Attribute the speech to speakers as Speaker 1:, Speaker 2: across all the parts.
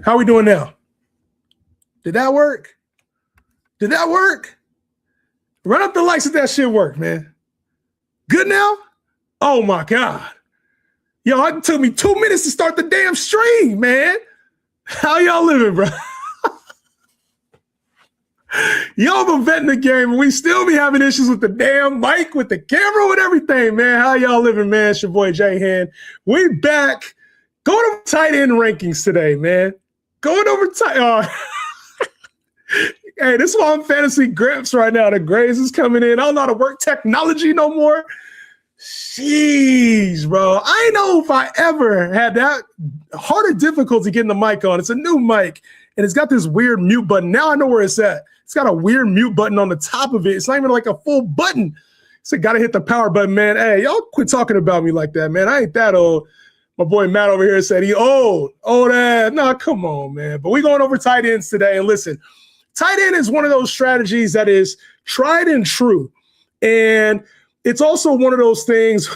Speaker 1: How we doing now? Did that work? Did that work? Run up the likes if that shit work, man. Good now? Oh my God. Yo, it took me 2 minutes to start the damn stream, man. How y'all living, bro? Y'all been betting the game, and we still be having issues with the damn mic, with the camera, with everything, man. How y'all living, man? It's your boy Jay Hand. We back. Going over tight end rankings today, man. Going over tight. Hey, this is why I'm fantasy grips right now. The grades is coming in. I don't know how to work technology no more. Jeez, bro. I know if I ever had that harder difficulty getting the mic on. It's a new mic, and it's got this weird mute button. Now I know where it's at. It's got a weird mute button on the top of it. It's not even like a full button. So got to hit the power button, man. Hey, y'all quit talking about me like that, man. I ain't that old. My boy Matt over here said he old. Old ass. Nah, come on, man. But we going over tight ends today. And listen, tight end is one of those strategies that is tried and true. And it's also one of those things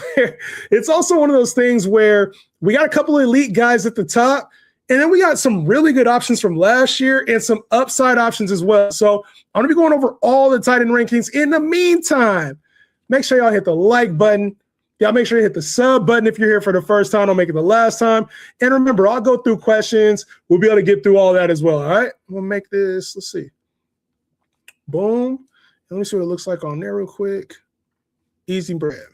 Speaker 1: where we got a couple of elite guys at the top, and then we got some really good options from last year and some upside options as well. So I'm going to be going over all the tight end rankings. In the meantime, make sure y'all hit the like button. Y'all make sure you hit the sub button if you're here for the first time. Don't make it the last time. And remember, I'll go through questions. We'll be able to get through all that as well. All right? We'll make this. Let's see. Boom. Let me see what it looks like on there real quick. Easy bread.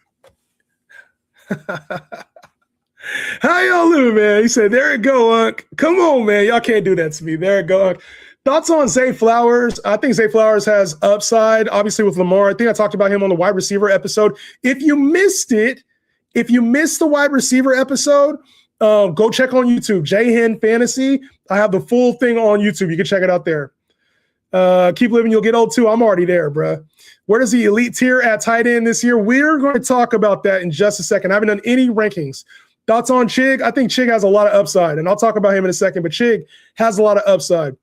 Speaker 1: How y'all living, man? He said, there it go, Unc. Come on, man. Y'all can't do that to me. There it go, Unc. Thoughts on Zay Flowers? I think Zay Flowers has upside, obviously, with Lamar. I think I talked about him on the wide receiver episode. If you missed it, if you missed the wide receiver episode, go check on YouTube, Jayhen Fantasy. I have the full thing on YouTube. You can check it out there. Keep living, you'll get old too. I'm already there, bro. Where does the elite tier at tight end this year? We're going to talk about that in just a second. I haven't done any rankings. Thoughts on Chig? I think Chig has a lot of upside, and I'll talk about him in a second, but Chig has a lot of upside.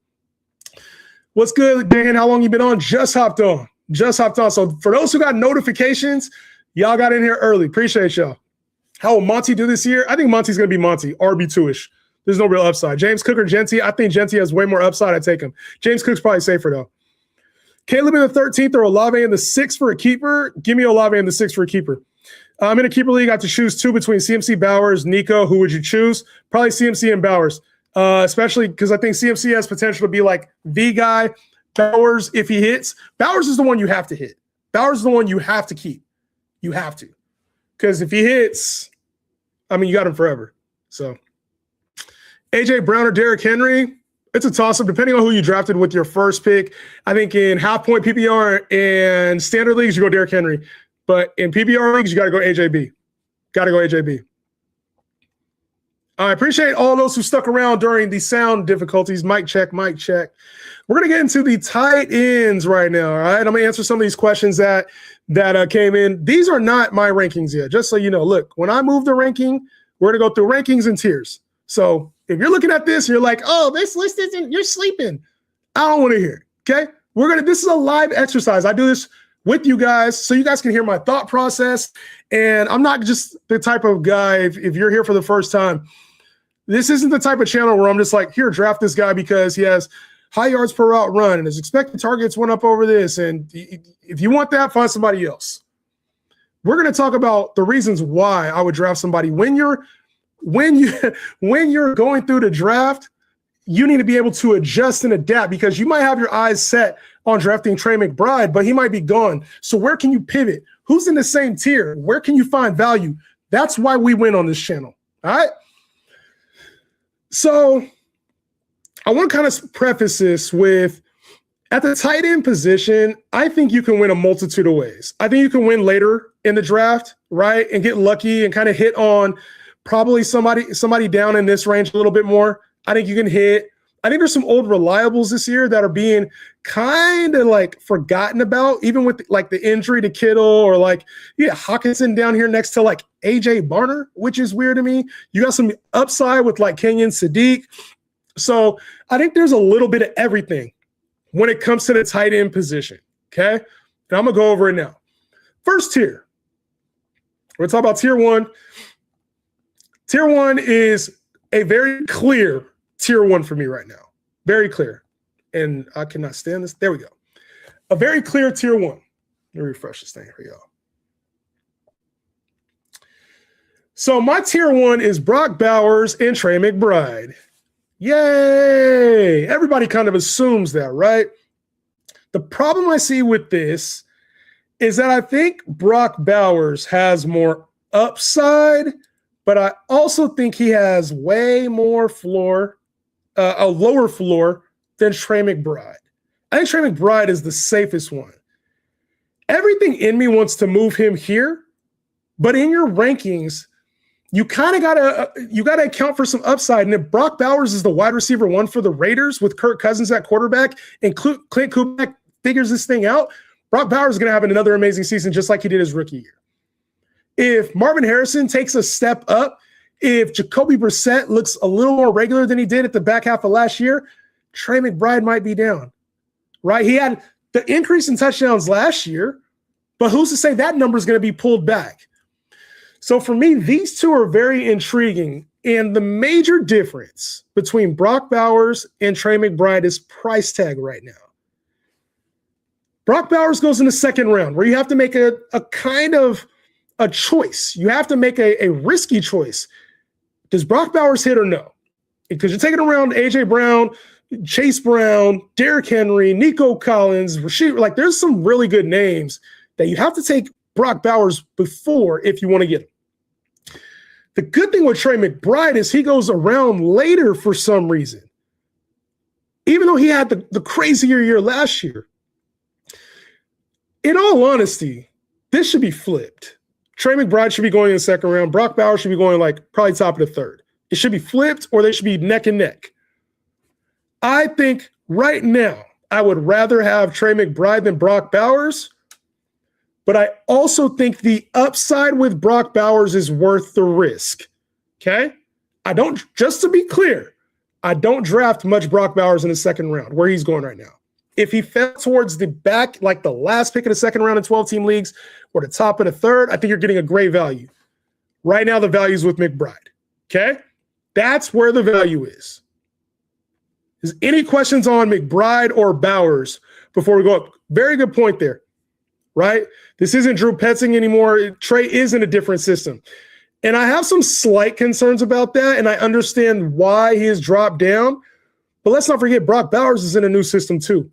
Speaker 1: What's good, Dan? How long you been on? Just hopped on. So for those who got notifications, y'all got in here early. Appreciate y'all. How will Monty do this year? I think Monty's going to be Monty, RB2-ish. There's no real upside. James Cook or Genty? I think Genty has way more upside. I take him. James Cook's probably safer, though. Caleb in the 13th or Olave in the 6th for a keeper? Give me Olave in the 6th for a keeper. I'm in a keeper league. I have to choose two between CMC, Bowers, Nico. Who would you choose? Probably CMC and Bowers, especially because I think CMC has potential to be like the guy. Bowers, if he hits, Bowers is the one you have to hit. Bowers is the one you have to keep. You have to. Because if he hits, I mean, you got him forever. So A.J. Brown or Derrick Henry, it's a toss-up depending on who you drafted with your first pick. I think in half-point PPR and standard leagues, you go Derrick Henry. But in PPR leagues, you got to go AJB. Got to go AJB. I appreciate all those who stuck around during the sound difficulties. Mic check, mic check. We're going to get into the tight ends right now, all right? I'm going to answer some of these questions that came in. These are not my rankings yet, just so you know. Look, when I move the ranking, we're going to go through rankings and tiers. So if you're looking at this and you're like, oh, this list isn't, you're sleeping. I don't want to hear it, okay? This is a live exercise. I do this with you guys so you guys can hear my thought process. And I'm not just the type of guy, if you're here for the first time, this isn't the type of channel where I'm just like, here, draft this guy because he has high yards per route run and his expected targets went up over this. And if you want that, find somebody else. We're going to talk about the reasons why I would draft somebody. When you're going through the draft, you need to be able to adjust and adapt because you might have your eyes set on drafting Trey McBride, but he might be gone. So where can you pivot? Who's in the same tier? Where can you find value? That's why we win on this channel. All right. So I want to kind of preface this with, at the tight end position, I think you can win a multitude of ways. I think you can win later in the draft, right, and get lucky and kind of hit on probably somebody down in this range a little bit more. I think you can hit. I think there's some old reliables this year that are being kind of like forgotten about, even with like the injury to Kittle or like, yeah, Hawkinson down here next to like AJ Barner, which is weird to me. You got some upside with like Kenyon Sadiq. So I think there's a little bit of everything when it comes to the tight end position. Okay. And I'm going to go over it now. First tier. We're going to talk about tier one. Tier one is a very clear tier one for me right now. Very clear. And I cannot stand this. There we go. A very clear tier one. Let me refresh this thing for y'all. So my tier one is Brock Bowers and Trey McBride. Yay! Everybody kind of assumes that, right? The problem I see with this is that I think Brock Bowers has more upside, but I also think he has way more floor, a lower floor than Trey McBride. I think Trey McBride is the safest one. Everything in me wants to move him here, but in your rankings, you kind of gotta account for some upside. And if Brock Bowers is the wide receiver one for the Raiders with Kirk Cousins at quarterback and Clint Kubiak figures this thing out, Brock Bowers is going to have another amazing season just like he did his rookie year. If Marvin Harrison takes a step up, if Jacoby Brissett looks a little more regular than he did at the back half of last year, Trey McBride might be down, right? He had the increase in touchdowns last year, but who's to say that number is going to be pulled back? So for me, these two are very intriguing. And the major difference between Brock Bowers and Trey McBride is price tag right now. Brock Bowers goes in the second round where you have to make a kind of a choice. You have to make a risky choice. Does Brock Bowers hit or no? Because you're taking around A.J. Brown, Chase Brown, Derrick Henry, Nico Collins, Rashid. Like there's some really good names that you have to take Brock Bowers before if you want to get him. The good thing with Trey McBride is he goes around later for some reason. Even though he had the crazier year last year. In all honesty, this should be flipped. Trey McBride should be going in the second round. Brock Bowers should be going like probably top of the third. It should be flipped or they should be neck and neck. I think right now I would rather have Trey McBride than Brock Bowers. But I also think the upside with Brock Bowers is worth the risk. Okay? Just to be clear, I don't draft much Brock Bowers in the second round where he's going right now. If he fell towards the back, like the last pick of the second round in 12-team leagues or the top of the third, I think you're getting a great value. Right now, the value is with McBride. Okay? That's where the value is. Is any questions on McBride or Bowers before we go up? Very good point there. Right? This isn't Drew Petzing anymore. Trey is in a different system. And I have some slight concerns about that, and I understand why he has dropped down. But let's not forget, Brock Bowers is in a new system too.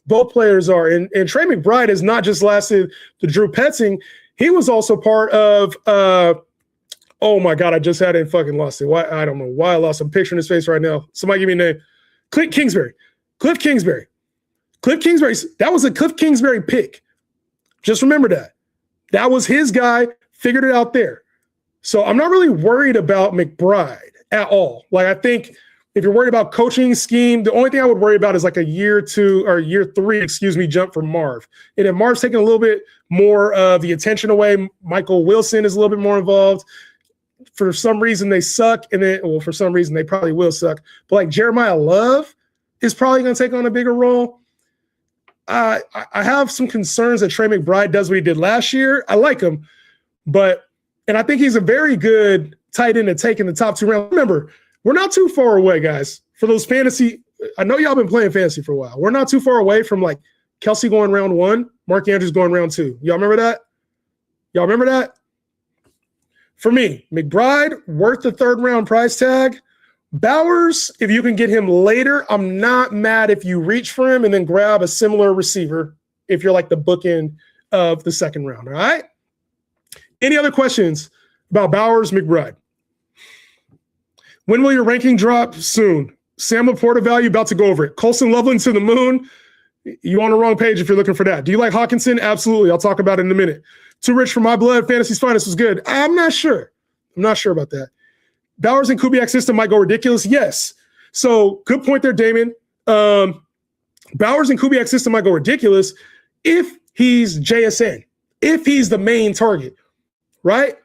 Speaker 1: Both players are. And Trey McBride has not just lasted the Drew Petzing. He was also part of, oh my God, I just had it and fucking lost it. Why? I don't know why I lost. I'm picturing his face right now. Somebody give me a name. Cliff Kingsbury. Cliff Kingsbury. That was a Cliff Kingsbury pick. Just remember that. That was his guy, figured it out there. So I'm not really worried about McBride at all. Like, I think if you're worried about coaching scheme, the only thing I would worry about is like a year three, jump for Marv. And if Marv's taking a little bit more of the attention away, Michael Wilson is a little bit more involved. For some reason they suck, for some reason they probably will suck. But like Jeremiah Love is probably going to take on a bigger role. I have some concerns that Trey McBride does what he did last year. I like him, and I think he's a very good tight end to take in the top 2 rounds. Remember, we're not too far away, guys, for those fantasy. I know y'all been playing fantasy for a while. We're not too far away from like Kelsey going round 1, Mark Andrews going round 2. Y'all remember that? For me, McBride, worth the 3rd round price tag. Bowers, if you can get him later, I'm not mad if you reach for him and then grab a similar receiver if you're like the bookend of the 2nd round, all right? Any other questions about Bowers, McBride? When will your ranking drop? Soon. Sam Laporta value, about to go over it. Colson Loveland to the moon. You on the wrong page if you're looking for that. Do you like Hawkinson? Absolutely. I'll talk about it in a minute. Too rich for my blood. Fantasy's finest was good. I'm not sure about that. Bowers and Kubiak system might go ridiculous. Yes. So good point there, Damon. Bowers and Kubiak system might go ridiculous if he's JSN, if he's the main target, right?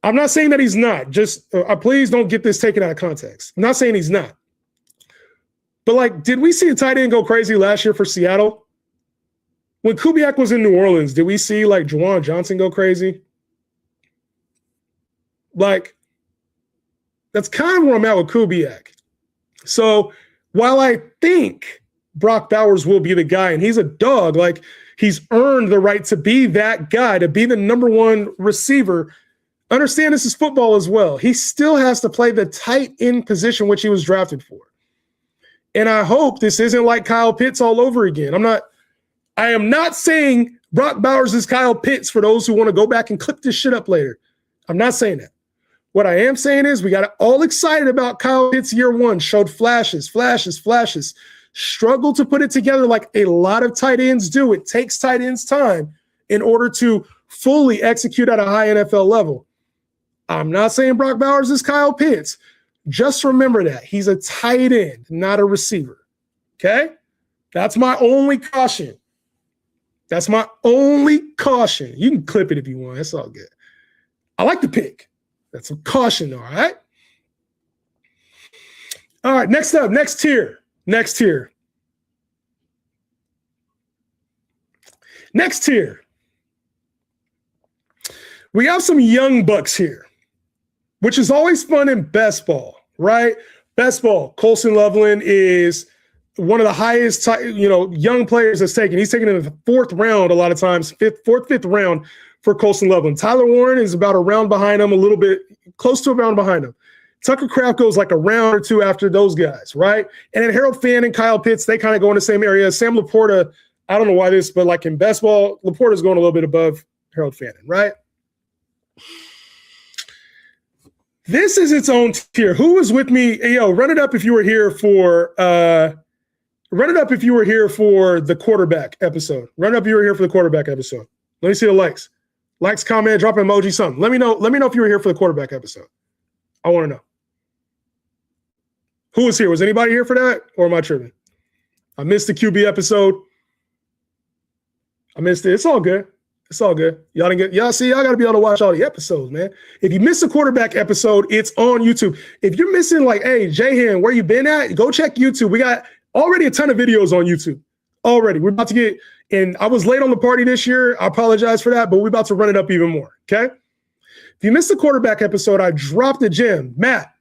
Speaker 1: I'm not saying that he's not. Just please don't get this taken out of context. I'm not saying he's not. But like, did we see a tight end go crazy last year for Seattle? When Kubiak was in New Orleans, did we see like Juwan Johnson go crazy? Like, that's kind of where I'm at with Kubiak. So while I think Brock Bowers will be the guy, and he's a dog, like he's earned the right to be that guy, to be the number one receiver. Understand this is football as well. He still has to play the tight end position, which he was drafted for. And I hope this isn't like Kyle Pitts all over again. I am not saying Brock Bowers is Kyle Pitts for those who want to go back and clip this shit up later. I'm not saying that. What I am saying is we got all excited about Kyle Pitts year one, showed flashes, struggled to put it together like a lot of tight ends do. It takes tight ends time in order to fully execute at a high NFL level. I'm not saying Brock Bowers is Kyle Pitts. Just remember that. He's a tight end, not a receiver. Okay? That's my only caution. That's my only caution. You can clip it if you want. It's all good. I like the pick. That's a caution, all right? All right, next up, next tier. Next tier. We have some young bucks here, which is always fun in best ball, right? Best ball, Colston Loveland is one of the highest, young players that's taken. He's taken in the fourth round a lot of times, fifth round for Colston Loveland. Tyler Warren is about a round behind him, a little bit close to a round behind him. Tucker Kraft goes like a round or two after those guys, right? And then Harold Fant and Kyle Pitts, they kind of go in the same area. Sam Laporta, I don't know why this, but like in best ball, Laporta's going a little bit above Harold Fant, right? This is its own tier. Who was with me? Hey, yo, run it up if you were here for the quarterback episode. Run it up if you were here for the quarterback episode. Let me see the likes. Likes, comment, drop an emoji, something. Let me know if you were here for the quarterback episode. I want to know. Who was here? Was anybody here for that? Or am I tripping? I missed the QB episode. I missed it. It's all good. It's all good. Y'all got to be able to watch all the episodes, man. If you missed a quarterback episode, it's on YouTube. If you're missing like, hey, Jahan, where you been at? Go check YouTube. We got already a ton of videos on YouTube. Already. We're about to get, and I was late on the party this year. I apologize for that, but we're about to run it up even more, okay? If you missed the quarterback episode, I dropped a gem. Matt,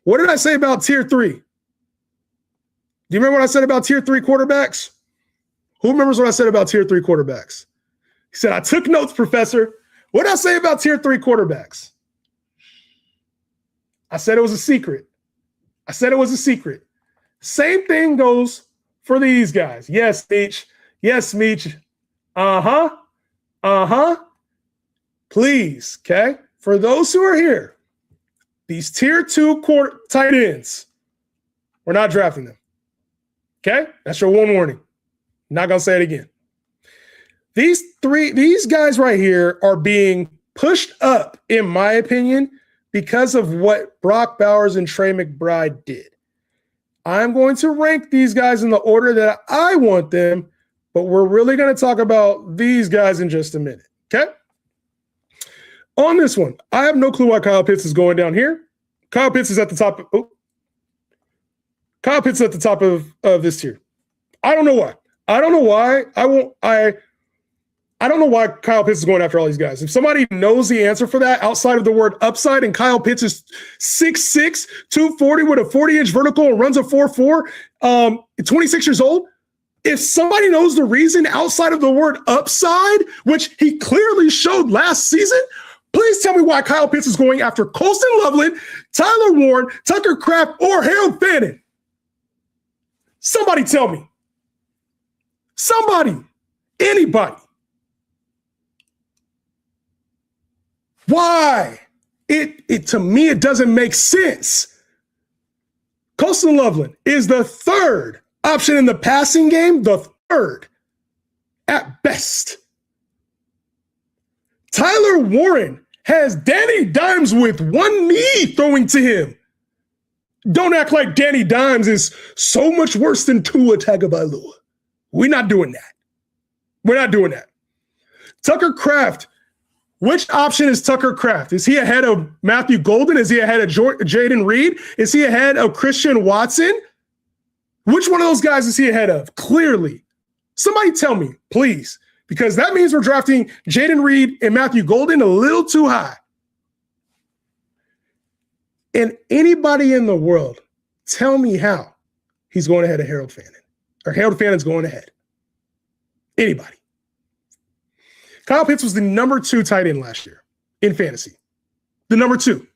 Speaker 1: what did I say about tier 3? Do you remember what I said about tier 3 quarterbacks? Who remembers what I said about tier 3 quarterbacks? He said, I took notes, Professor. What did I say about tier 3 quarterbacks? I said it was a secret. Same thing goes for these guys. Yes, Meech. Yes, Meech. Please, okay? For those who are here, these tier 2 tight ends, we're not drafting them. Okay? That's your one warning. Not going to say it again. These guys right here are being pushed up, in my opinion, because of what Brock Bowers and Trey McBride did. I'm going to rank these guys in the order that I want them, but we're really going to talk about these guys in just a minute. Okay? On this one, I have no clue why Kyle Pitts is going down here. Kyle Pitts is at the top. Kyle Pitts is at the top of this tier. I don't know why. I don't know why Kyle Pitts is going after all these guys. If somebody knows the answer for that outside of the word upside, and Kyle Pitts is 6'6", 240 with a 40-inch vertical and runs a 4.4, 26 years old, if somebody knows the reason outside of the word upside, which he clearly showed last season, please tell me why Kyle Pitts is going after Colston Loveland, Tyler Warren, Tucker Kraft, or Harold Fant. Somebody tell me. Somebody. Anybody. Why? It to me, it doesn't make sense. Colston Loveland is the third option in the passing game, the third at best. Tyler Warren has Danny Dimes with one knee throwing to him. Don't act like Danny Dimes is so much worse than Tua Tagovailoa. We're not doing that. Tucker Kraft. Which option is Tucker Kraft? Is he ahead of Matthew Golden? Is he ahead of Jaden Reed? Is he ahead of Christian Watson? Which one of those guys is he ahead of? Clearly. Somebody tell me, please, because that means we're drafting Jaden Reed and Matthew Golden a little too high. And anybody in the world tell me how he's going ahead of Harold Fannin, or Harold Fannin's going ahead. Anybody. Kyle Pitts was the number 2 tight end last year in fantasy. The number 2.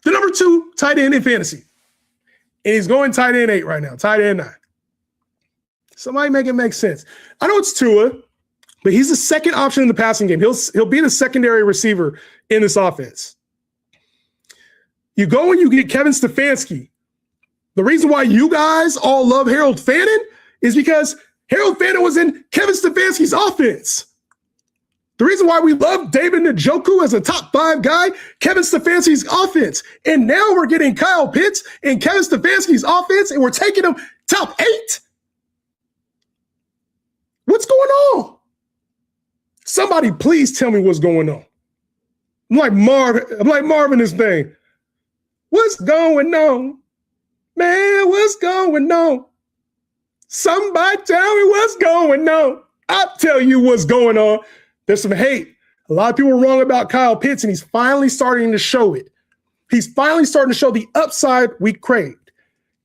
Speaker 1: The number 2 tight end in fantasy. And he's going tight end 8 right now, tight end 9. Somebody make it make sense. I know it's Tua, but he's the second option in the passing game. He'll be the secondary receiver in this offense. You go and you get Kevin Stefanski. The reason why you guys all love Harold Fannin is because Harold Fannin was in Kevin Stefanski's offense. The reason why we love David Njoku as a top 5 guy, Kevin Stefanski's offense. And now we're getting Kyle Pitts in Kevin Stefanski's offense, and we're taking him top 8. What's going on? Somebody please tell me what's going on. I'm like Marvin this thing. What's going on? Man, what's going on? Somebody tell me what's going on. I'll tell you what's going on. There's some hate. A lot of people are wrong about Kyle Pitts, and he's finally starting to show it. He's finally starting to show the upside we craved.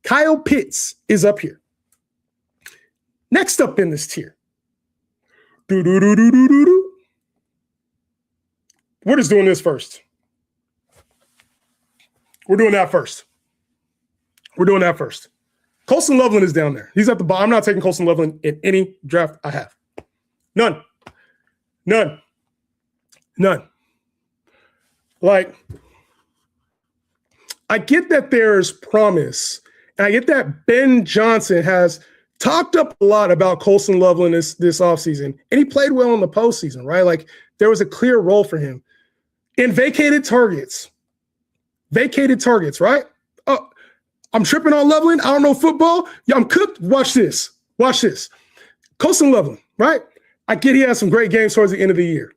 Speaker 1: Kyle Pitts is up here. Next up in this tier. We're just doing this first. We're doing that first. Colston Loveland is down there. He's at the bottom. I'm not taking Colston Loveland in any draft I have. None. Like, I get that there's promise, and I get that Ben Johnson has talked up a lot about Colston Loveland this offseason, and he played well in the postseason, right? Like, there was a clear role for him. In vacated targets, right? Oh, I'm tripping on Loveland. I don't know football. Yeah, I'm cooked. Watch this. Colston Loveland, right? I get he has some great games towards the end of the year.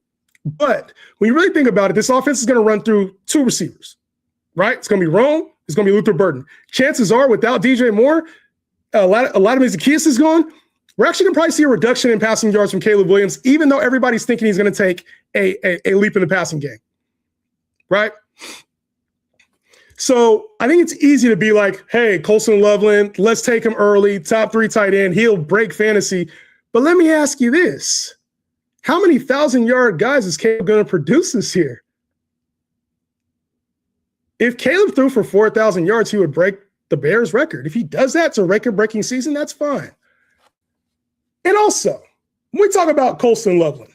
Speaker 1: But when you really think about it, this offense is going to run through 2 receivers, right? It's going to be Rome. It's going to be Luther Burden. Chances are, without DJ Moore, a lot of Zacchaeus is gone. We're actually going to probably see a reduction in passing yards from Caleb Williams, even though everybody's thinking he's going to take a leap in the passing game, right? So I think it's easy to be like, hey, Colston Loveland, let's take him early, top 3 tight end. He'll break fantasy. But let me ask you this. How many 1,000-yard guys is Caleb going to produce this year? If Caleb threw for 4,000 yards, he would break the Bears record. If he does that, it's a record-breaking season, that's fine. And also, when we talk about Colston Loveland,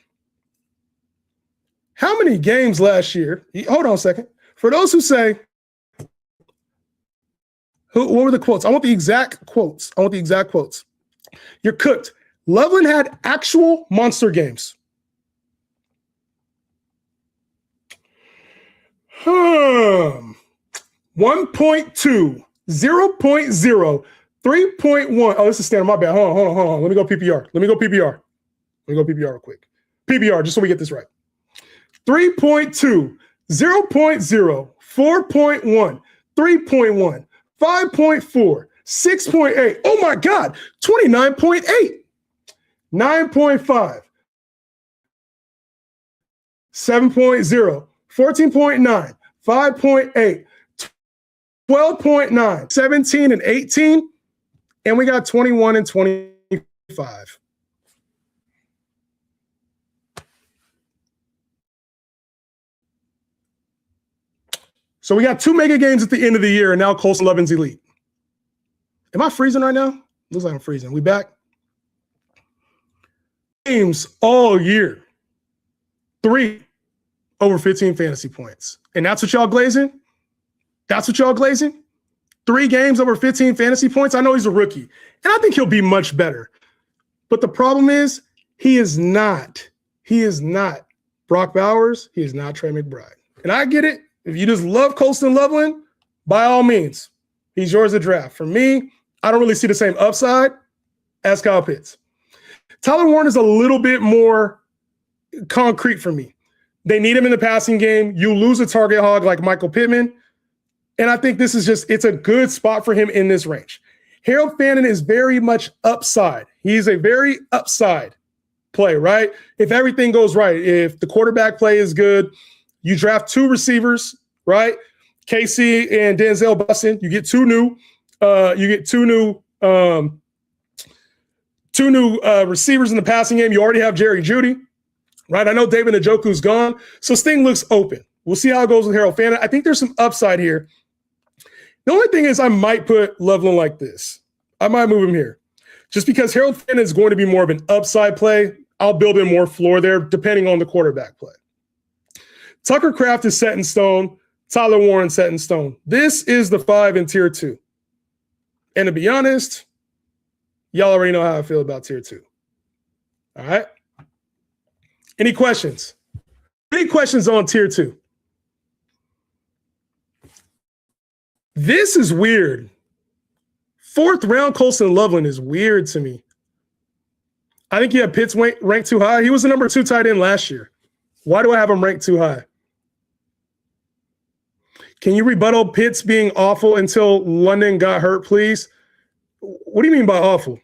Speaker 1: how many games last year? Hold on a second. For those who say, what were the quotes? I want the exact quotes. You're cooked. Loveland had actual monster games. 1.2, 0.0, 3.1. Oh, this is standard. My bad. Hold on. Let me go PPR. Let me go PPR real quick. PPR, just so we get this right. 3.2, 0.0, 4.1, 3.1, 5.4, 6.8. Oh my God, 29.8, 9.5, 7.0, 14.9, 5.8, 12.9, 17 and 18, and we got 21 and 25. So we got 2 mega games at the end of the year, and now Colston Loveland's elite. Am I freezing right now? Looks like I'm freezing. We back? Games all year. 3 over 15 fantasy points. And that's what y'all glazing? 3 games over 15 fantasy points? I know he's a rookie, and I think he'll be much better. But the problem is, he is not Brock Bowers. He is not Trey McBride. And I get it. If you just love Colston Loveland, by all means, he's yours to draft. For me, I don't really see the same upside as Kyle Pitts. Tyler Warren is a little bit more concrete for me. They need him in the passing game. You lose a target hog like Michael Pittman. And I think this is it's a good spot for him in this range. Harold Fannin is very much upside. He's a very upside play, right? If everything goes right, if the quarterback play is good, you draft 2 receivers, right? KC and Denzel busting. You get two new receivers in the passing game. You already have Jerry Jeudy, right? I know David Njoku's gone, so this thing looks open. We'll see how it goes with Harold Fanta. I think there's some upside here. The only thing is I might put Loveland like this. I might move him here. Just because Harold Fanta is going to be more of an upside play, I'll build in more floor there depending on the quarterback play. Tucker Kraft is set in stone. Tyler Warren set in stone. This is the 5 in tier 2. And to be honest, y'all already know how I feel about tier 2. All right? Any questions? Any questions on tier 2? This is weird. 4th round Colston Loveland is weird to me. I think you have Pitts ranked too high. He was the number 2 tight end last year. Why do I have him ranked too high? Can you rebuttal Pitts being awful until London got hurt, please? What do you mean by awful?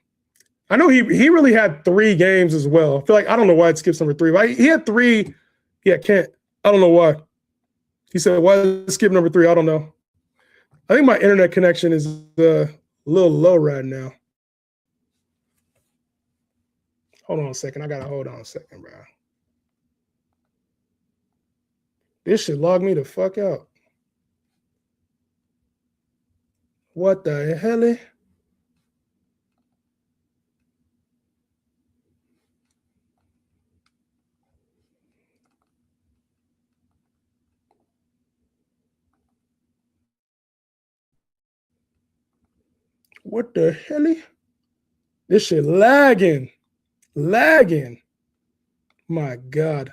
Speaker 1: I know he really had 3 games as well. I feel like I don't know why it skips number 3. But he had 3. Yeah, can't. I don't know why. He said, why did it skip number 3? I don't know. I think my internet connection is a little low right now. Hold on a second. I got to hold on a second, bro. This should log me the fuck out. What the hell? What the hell? This shit lagging. Lagging. My God.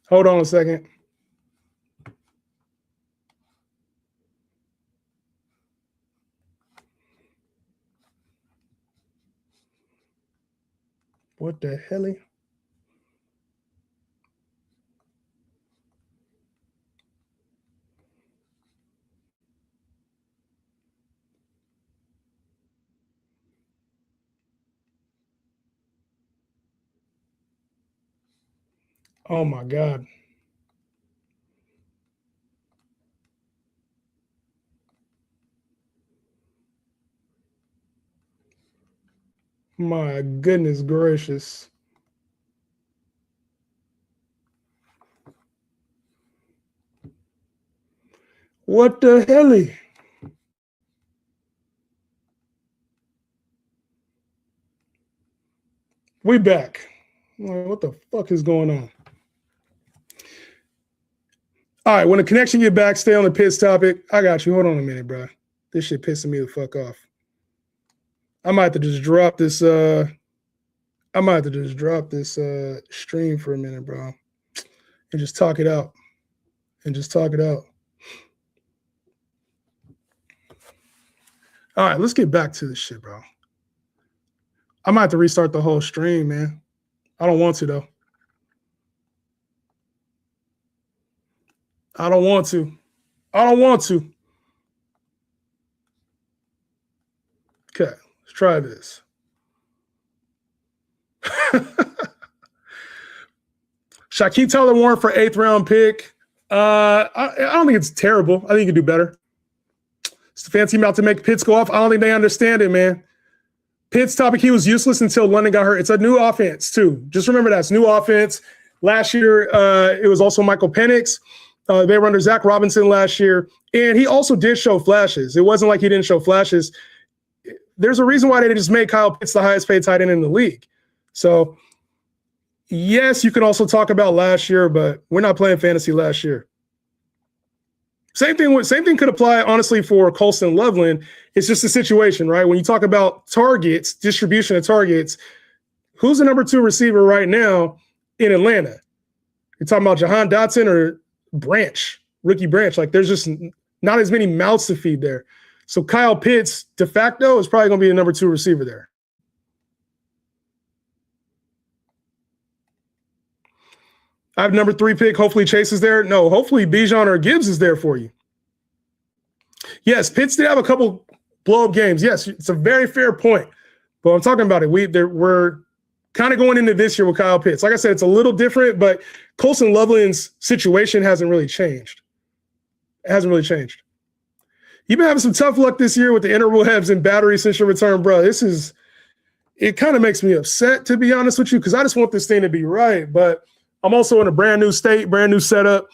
Speaker 1: Hold on a second. What the hell? Oh my God. My goodness gracious. What the hell? We back. What the fuck is going on? All right, when the connection get back, stay on the Pitts topic. I got you. Hold on a minute, bro. This shit pissing me the fuck off. I might have to just drop this. Stream for a minute, bro, and just talk it out. All right, let's get back to this shit, bro. I might have to restart the whole stream, man. I don't want to, though. I don't want to. Okay, let's try this. Shaquille Tyler Warren for 8th round pick. I don't think it's terrible. I think you can do better. Stefanski about to make Pitts go off. I don't think they understand it, man. Pitts topic, he was useless until London got hurt. It's a new offense, too. Just remember that. It's new offense. Last year, it was also Michael Penix. They were under Zach Robinson last year. And he also did show flashes. It wasn't like he didn't show flashes. There's a reason why they just made Kyle Pitts the highest paid tight end in the league. So, yes, you can also talk about last year, but we're not playing fantasy last year. Same thing could apply, honestly, for Colston Loveland. It's just a situation, right? When you talk about targets, distribution of targets, who's the number 2 receiver right now in Atlanta? You're talking about Jahan Dotson or Branch, Ricky Branch. Like, there's just not as many mouths to feed there. So Kyle Pitts, de facto, is probably going to be the number 2 receiver there. I have number 3 pick. Hopefully Chase is there. No, hopefully Bijan or Gibbs is there for you. Yes, Pitts did have a couple blow-up games. Yes, it's a very fair point. But I'm talking about it. We're kind of going into this year with Kyle Pitts. Like I said, it's a little different, but Colston Loveland's situation hasn't really changed. It hasn't really changed. You've been having some tough luck this year with the interwebs and batteries since your return, bro. It kind of makes me upset, to be honest with you, because I just want this thing to be right. But I'm also in a brand new state, brand new setup.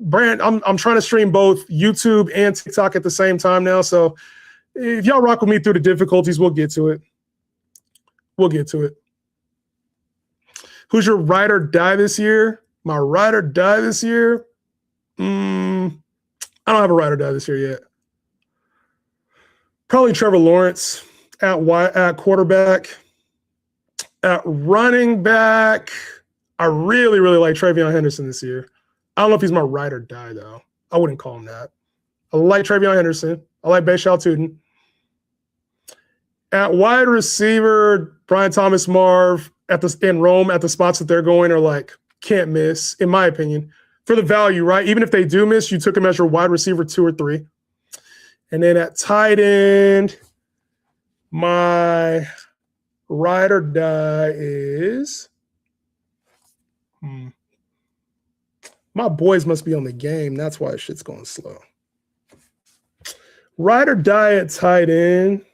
Speaker 1: I'm trying to stream both YouTube and TikTok at the same time now. So if y'all rock with me through the difficulties, we'll get to it. We'll get to it. Who's your ride or die this year? My ride or die this year? I don't have a ride or die this year yet. Probably Trevor Lawrence at quarterback. At running back, I really, really like TreVeyon Henderson this year. I don't know if he's my ride or die, though. I wouldn't call him that. I like TreVeyon Henderson. I like Bashal Tuten. At wide receiver, Brian Thomas, Marv in Rome at the spots that they're going are like can't miss, in my opinion, for the value, right? Even if they do miss, you took him as your wide receiver 2 or 3. And then at tight end, my ride or die is my boys must be on the game. That's why shit's going slow. Ride or die at tight end.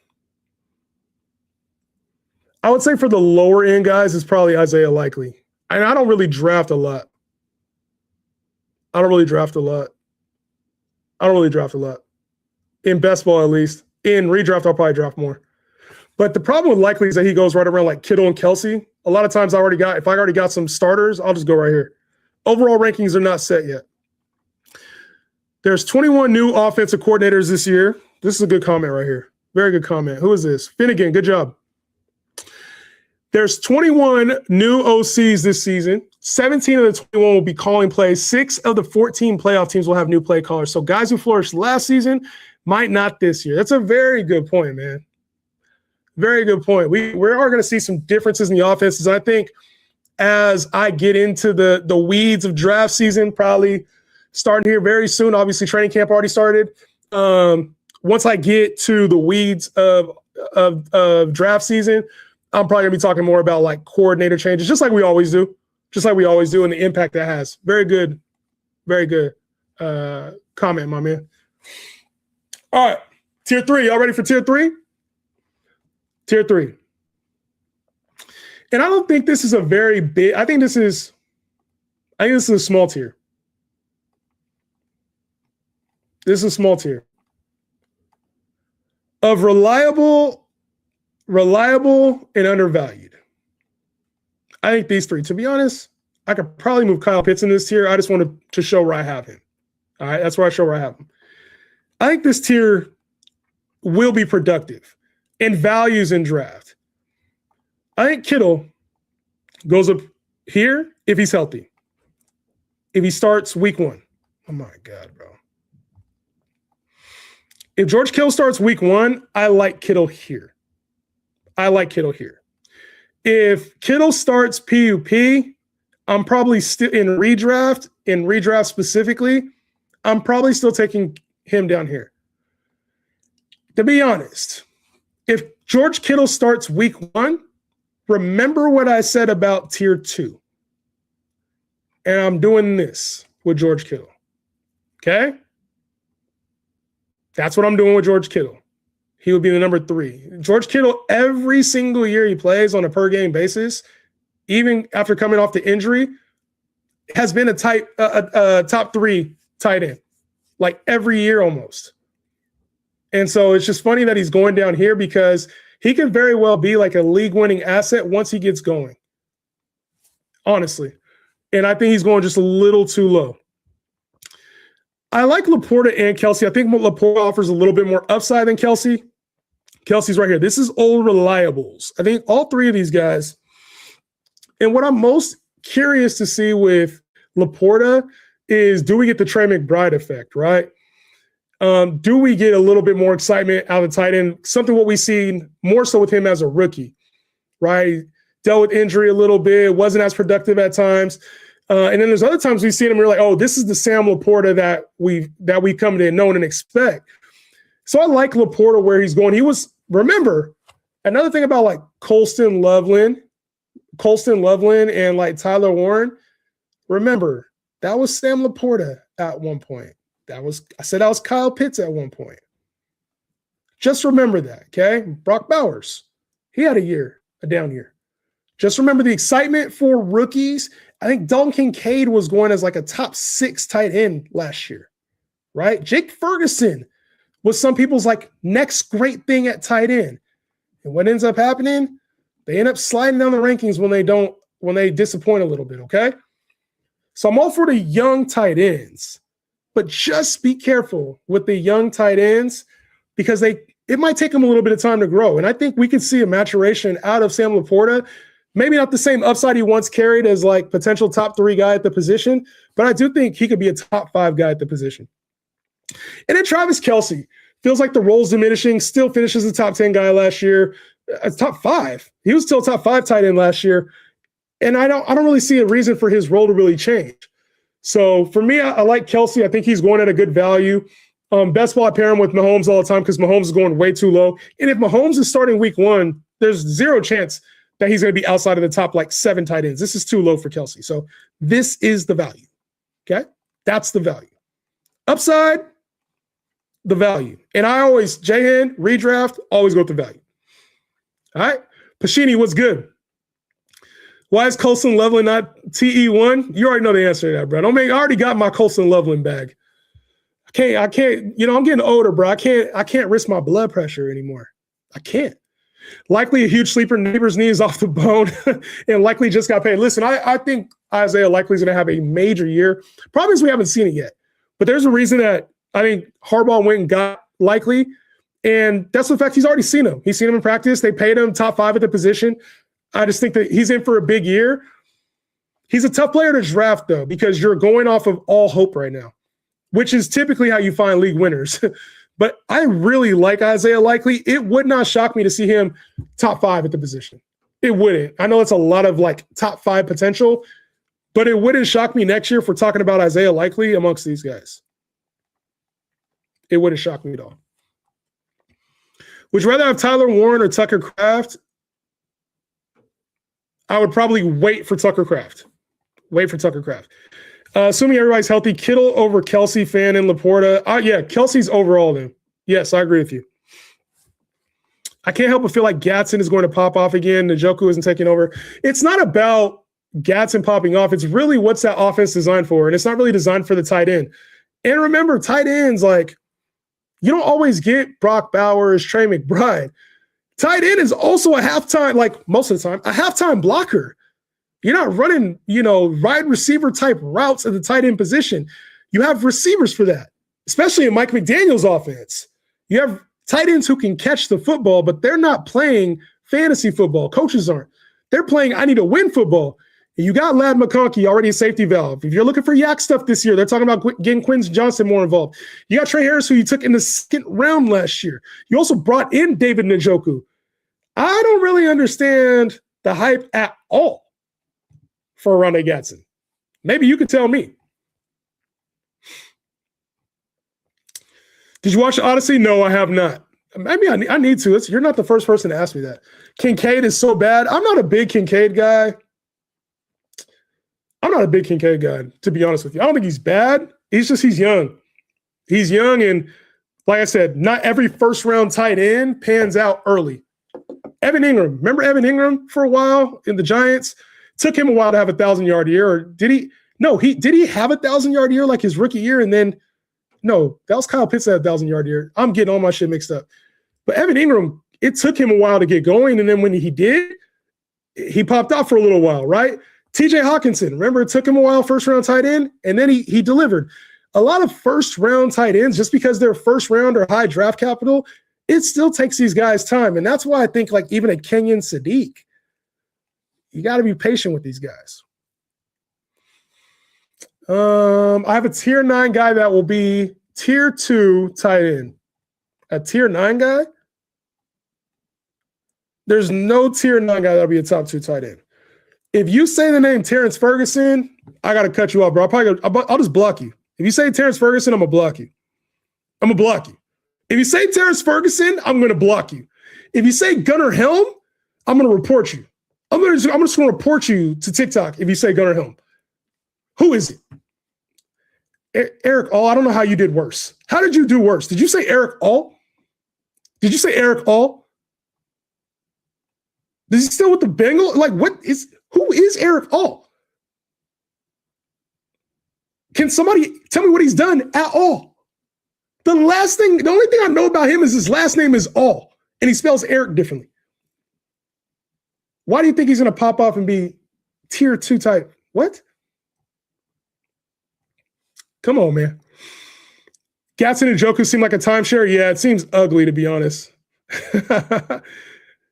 Speaker 1: I would say for the lower end guys, it's probably Isaiah Likely. And I don't really draft a lot. In best ball, at least. In redraft, I'll probably draft more. But the problem with Likely is that he goes right around like Kittle and Kelsey. A lot of times if I already got some starters, I'll just go right here. Overall rankings are not set yet. There's 21 new offensive coordinators this year. This is a good comment right here. Very good comment. Who is this? Finnegan, good job. There's 21 new OCs this season. 17 of the 21 will be calling plays. 6 of the 14 playoff teams will have new play callers. So guys who flourished last season might not this year. That's a very good point, man. Very good point. We are going to see some differences in the offenses. I think as I get into the weeds of draft season, probably starting here very soon. Obviously, training camp already started. Once I get to the weeds of draft season, I'm probably going to be talking more about like coordinator changes, just like we always do, and the impact that has. Very good comment, my man. All right, tier 3. Y'all ready for tier 3? Tier 3. And I don't think this is a very big, I think this is a small tier. This is a small tier. Of reliable, and undervalued. I think these 3. To be honest, I could probably move Kyle Pitts in this tier. I just wanted to show where I have him. All right, that's where I show where I have him. I think this tier will be productive in values in draft. I think Kittle goes up here if he's healthy. If he starts week 1. Oh my God, bro. If George Kittle starts week 1, I like Kittle here. If Kittle starts PUP, I'm probably still in redraft specifically, I'm probably still taking him down here. To be honest, if George Kittle starts week 1, remember what I said about tier 2. And I'm doing this with George Kittle. Okay? That's what I'm doing with George Kittle. He would be the number 3. George Kittle, every single year he plays on a per game basis, even after coming off the injury, has been a top 3 tight end, like every year almost. And so it's just funny that he's going down here because he could very well be like a league-winning asset once he gets going, honestly. And I think he's going just a little too low. I like Laporta and Kelsey. I think Laporta offers a little bit more upside than Kelsey. Kelsey's right here. This is old reliables. I think all 3 of these guys. And what I'm most curious to see with Laporta is, do we get the Trey McBride effect, right? Do we get a little bit more excitement out of the tight end? Something what we've seen more so with him as a rookie, right? Dealt with injury a little bit, wasn't as productive at times. And then there's other times we've seen him, we're like, oh, this is the Sam Laporta that we come to know and expect. So I like Laporta where he's going. He was, remember, another thing about like Colston Loveland, Colston Loveland and like Tyler Warren, remember, that was Sam Laporta at one point. I said that was Kyle Pitts at one point. Just remember that, okay? Brock Bowers, he had a down year. Just remember the excitement for rookies. I think Dalton Kincaid was going as like a top 6 tight end last year, right? Jake Ferguson was some people's like next great thing at tight end. And what ends up happening? They end up sliding down the rankings when they disappoint a little bit, okay? So I'm all for the young tight ends, but just be careful with the young tight ends because it might take them a little bit of time to grow. And I think we could see a maturation out of Sam Laporta. Maybe not the same upside he once carried as like potential top 3 guy at the position, but I do think he could be a top 5 guy at the position. And then Travis Kelce feels like the role's diminishing, still finishes the top 10 guy last year. Top 5. He was still top 5 tight end last year. And I don't really see a reason for his role to really change. So for me, I like Kelce. I think he's going at a good value. Best ball, I pair him with Mahomes all the time because Mahomes is going way too low. And if Mahomes is starting week 1, there's zero chance that he's going to be outside of the top like 7 tight ends. This is too low for Kelce. So this is the value. Okay? That's the value. Upside, the value. And I always, J-Hand, redraft, always go with the value. All right? Pacini, what's good? Why is Colston Loveland not TE1? You already know the answer to that, bro. I already got my Colston Loveland bag. I can't, I'm getting older, bro. I can't risk my blood pressure anymore. I can't. Likely a huge sleeper. Neighbors' knee is off the bone and likely just got paid. Listen, I think Isaiah Likely is going to have a major year. Problem is we haven't seen it yet. But there's a reason that I think Harbaugh went and got Likely, and that's the fact he's already seen him. He's seen him in practice. They paid him top 5 at the position. I just think that he's in for a big year. He's a tough player to draft, though, because you're going off of all hope right now, which is typically how you find league winners. But I really like Isaiah Likely. It would not shock me to see him top 5 at the position. It wouldn't. I know it's a lot of like top 5 potential, but it wouldn't shock me next year if we're talking about Isaiah Likely amongst these guys. It wouldn't shock me at all. Would you rather have Tyler Warren or Tucker Kraft? I would probably wait for Tucker Kraft. Assuming everybody's healthy, Kittle over Kelce, Fan, and Laporta. Yeah, Kelce's overall then. Yes, I agree with you. I can't help but feel like Gatson is going to pop off again. Njoku isn't taking over. It's not about Gatson popping off. It's really what's that offense designed for, and it's not really designed for the tight end. And remember, tight ends, like, you don't always get Brock Bowers, Trey McBride. Tight end is also a halftime, like most of the time, a halftime blocker. You're not running, wide receiver type routes at the tight end position. You have receivers for that, especially in Mike McDaniel's offense. You have tight ends who can catch the football, but they're not playing fantasy football. Coaches aren't. They're playing I need to win football. And you got Ladd McConkey already a safety valve. If you're looking for yak stuff this year, they're talking about getting Quincy Johnson more involved. You got Trey Harris, who you took in the 2nd round last year. You also brought in David Njoku. I don't really understand the hype at all for Rondé Gatson. Maybe you could tell me. Did you watch Odyssey? No, I have not. Maybe I need to. You're not the first person to ask me that. Kincaid is so bad. I'm not a big Kincaid guy. To be honest with you. I don't think he's bad. He's young. He's young, and like I said, not every first-round tight end pans out early. Evan Ingram. Remember Evan Ingram for a while in the Giants? Took him a while to have a 1,000-yard year. Or did he? No, did he have a 1,000-yard year like his rookie year? And then, no, that was Kyle Pitts that had a 1,000-yard year. I'm getting all my shit mixed up. But Evan Ingram, it took him a while to get going. And then when he did, he popped out for a little while, right? TJ Hawkinson, remember it took him a while, first-round tight end, and then he delivered. A lot of first-round tight ends, just because they're first-round or high draft capital, it still takes these guys time. And that's why I think like even a Kenyon Sadiq, you got to be patient with these guys. I have a tier 9 guy that will be tier 2 tight end. A tier 9 guy? There's no tier 9 guy that'll be a top 2 tight end. If you say the name Terrence Ferguson, I got to cut you off, bro. I'll just block you. If you say Terrence Ferguson, I'm going to block you. If you say Terrence Ferguson, I'm going to block you. If you say Gunnar Helm, I'm going to report you. I'm just going to report you to TikTok if you say Gunnar Helm. Who is it? Eric All. I don't know how you did worse. How did you do worse? Did you say Eric All? Did you say Eric All? Is he still with the Bengals? Like, who is Eric All? Can somebody tell me what he's done at all? The only thing I know about him is his last name is All, and he spells Eric differently. Why do you think he's going to pop off and be tier 2 type? What? Come on, man. Gatson and Njoku seem like a timeshare. Yeah, it seems ugly, to be honest.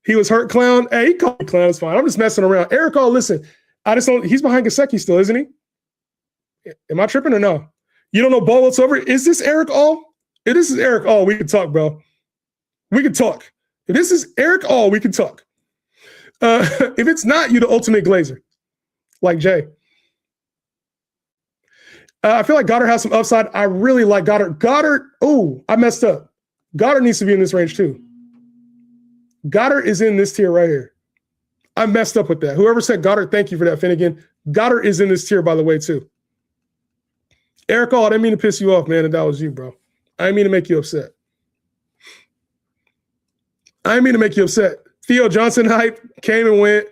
Speaker 1: He was hurt, clown. Hey, he called me clown. It's fine. I'm just messing around. Eric All, listen, I just don't. He's behind Gesicki still, isn't he? Am I tripping or no? You don't know ball whatsoever? Is this Eric All? If this is Eric All, we can talk, bro. We can talk. If this is Eric All, we can talk. If it's not, you the ultimate glazer, like Jay. I feel like Goddard has some upside. I really like Goddard. I messed up. Goddard needs to be in this range too. Goddard is in this tier right here. I messed up with that. Whoever said Goddard, thank you for that, Finnegan. Goddard is in this tier, by the way, too. Eric All, I didn't mean to piss you off, man, if that was you, bro. I didn't mean to make you upset. Theo Johnson hype came and went.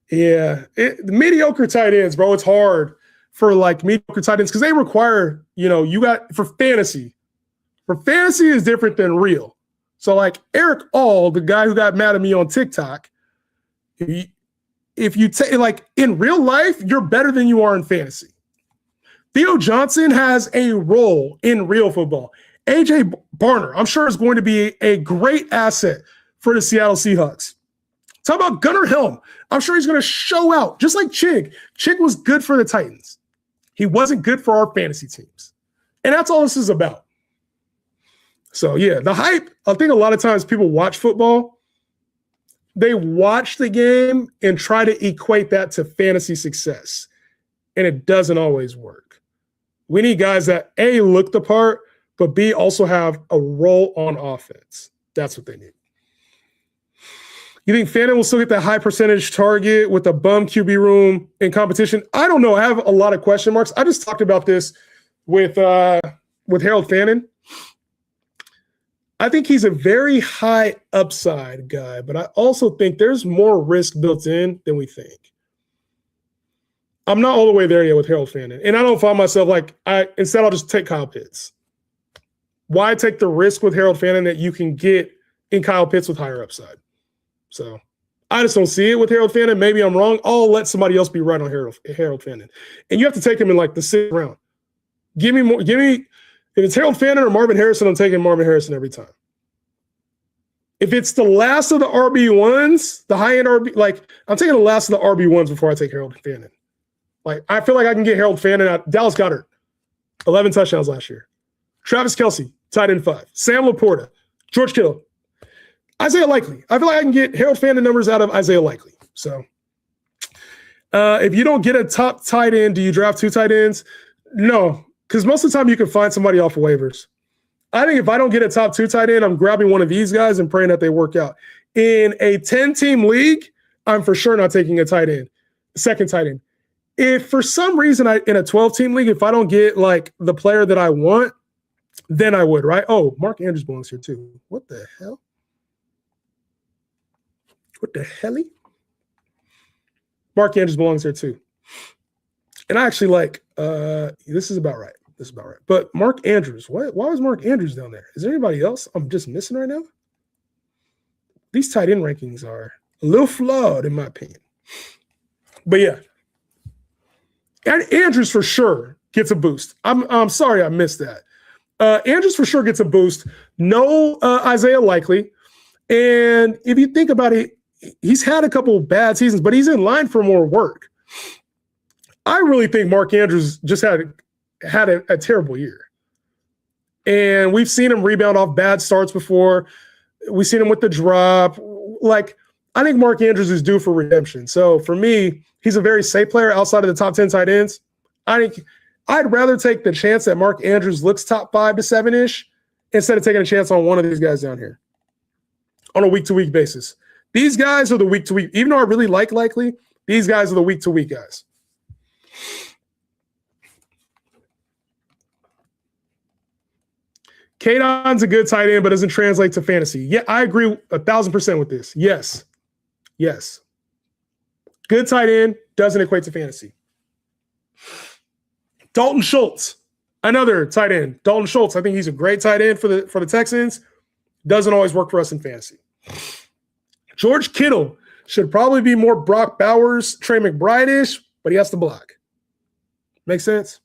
Speaker 1: Yeah. The mediocre tight ends, bro, it's hard for like mediocre tight ends because they require, you got for fantasy. For fantasy is different than real. So like Eric All, the guy who got mad at me on TikTok, if you take like in real life, you're better than you are in fantasy. Theo Johnson has a role in real football. AJ Barner, I'm sure, is going to be a great asset for the Seattle Seahawks. Talk about Gunnar Helm. I'm sure he's going to show out, just like Chig. Chig was good for the Titans. He wasn't good for our fantasy teams. And that's all this is about. So, yeah, the hype, I think a lot of times people watch football, they watch the game and try to equate that to fantasy success. And it doesn't always work. We need guys that, A, look the part, but B, also have a role on offense. That's what they need. You think Fannin will still get that high percentage target with a bum QB room in competition? I don't know. I have a lot of question marks. I just talked about this with Harold Fannin. I think he's a very high upside guy, but I also think there's more risk built in than we think. I'm not all the way there yet with Harold Fannin. And I don't find myself instead I'll just take Kyle Pitts. Why take the risk with Harold Fannin that you can get in Kyle Pitts with higher upside? So I just don't see it with Harold Fannin. Maybe I'm wrong. I'll let somebody else be right on Harold Fannin. And you have to take him in like the 6th round. If it's Harold Fannin or Marvin Harrison, I'm taking Marvin Harrison every time. If it's the last of the RB1s, the high-end RB, I'm taking the last of the RB1s before I take Harold Fannin. I feel like I can get Harold Fannin out. Dallas Goedert, 11 touchdowns last year. Travis Kelce, tight end 5. Sam Laporta, George Kittle, Isaiah Likely. I feel like I can get Harold Fannin numbers out of Isaiah Likely. So if you don't get a top tight end, do you draft 2 tight ends? No, because most of the time you can find somebody off of waivers. I think if I don't get a top 2 tight end, I'm grabbing one of these guys and praying that they work out. In a 10-team league, I'm for sure not taking a tight end, second tight end. If for some reason in a 12-team league, if I don't get the player that I want, then I would, right? Oh, Mark Andrews belongs here too. What the hell? What the helly? Mark Andrews belongs here too. And I actually this is about right. But Mark Andrews, why is Mark Andrews down there? Is there anybody else I'm just missing right now? These tight end rankings are a little flawed in my opinion. But yeah. And Andrews for sure gets a boost. I'm sorry I missed that. Andrews for sure gets a boost. No Isaiah Likely. And if you think about it, he's had a couple bad seasons, but he's in line for more work. I really think Mark Andrews just had a terrible year. And we've seen him rebound off bad starts before. We've seen him with the drop. I think Mark Andrews is due for redemption. So for me, he's a very safe player outside of the top 10 tight ends. I think I'd rather take the chance that Mark Andrews looks top 5 to 7-ish instead of taking a chance on one of these guys down here on a week-to-week basis. These guys are the week to week. Even though I really like Likely, these guys are the week to week guys. Kadon's a good tight end, but doesn't translate to fantasy. Yeah, I agree 1,000% with this. Yes. Good tight end doesn't equate to fantasy. Dalton Schultz, another tight end. Dalton Schultz, I think he's a great tight end for the Texans. Doesn't always work for us in fantasy. George Kittle should probably be more Brock Bowers, Trey McBride-ish, but he has to block. Make sense?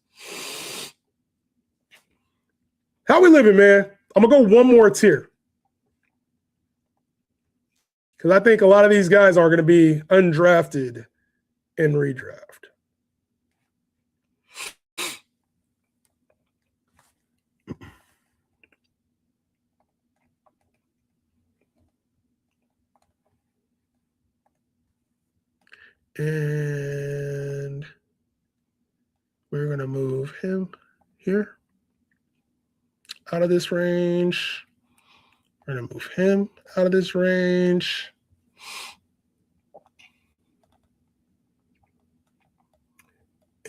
Speaker 1: How we living, man? I'm going to go one more tier. Because I think a lot of these guys are going to be undrafted in redraft. And we're going to move him here out of this range. We're going to move him out of this range.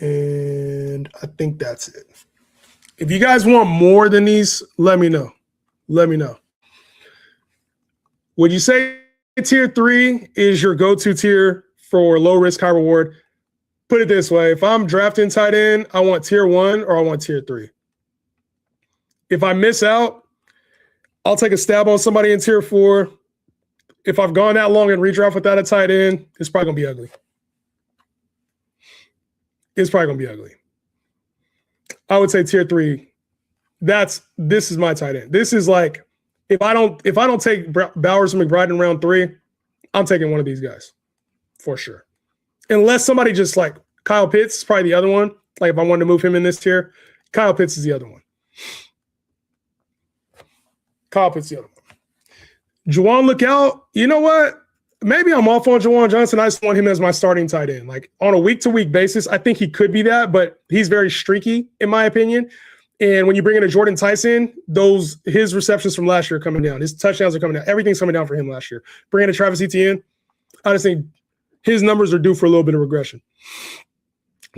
Speaker 1: And I think that's it. If you guys want more than these, let me know. Would you say tier 3 is your go-to tier for low risk, high reward? Put it this way. If I'm drafting tight end, I want tier 1 or I want tier 3. If I miss out, I'll take a stab on somebody in tier 4. If I've gone that long in redraft without a tight end, it's probably going to be ugly. I would say tier 3. This is my tight end. This is like, if I don't take Bowers and McBride in round 3, I'm taking one of these guys for sure. Unless somebody just like Kyle Pitts is probably the other one. Like if I wanted to move him in this tier, Kyle Pitts is the other one. Juwan, look out. You know what? Maybe I'm off on Juwan Johnson. I just want him as my starting tight end. Like on a week-to-week basis, I think he could be that, but he's very streaky in my opinion. And when you bring in a Jordan Tyson, his receptions from last year are coming down. His touchdowns are coming down. Everything's coming down for him last year. Bringing in Travis Etienne, I just think his numbers are due for a little bit of regression.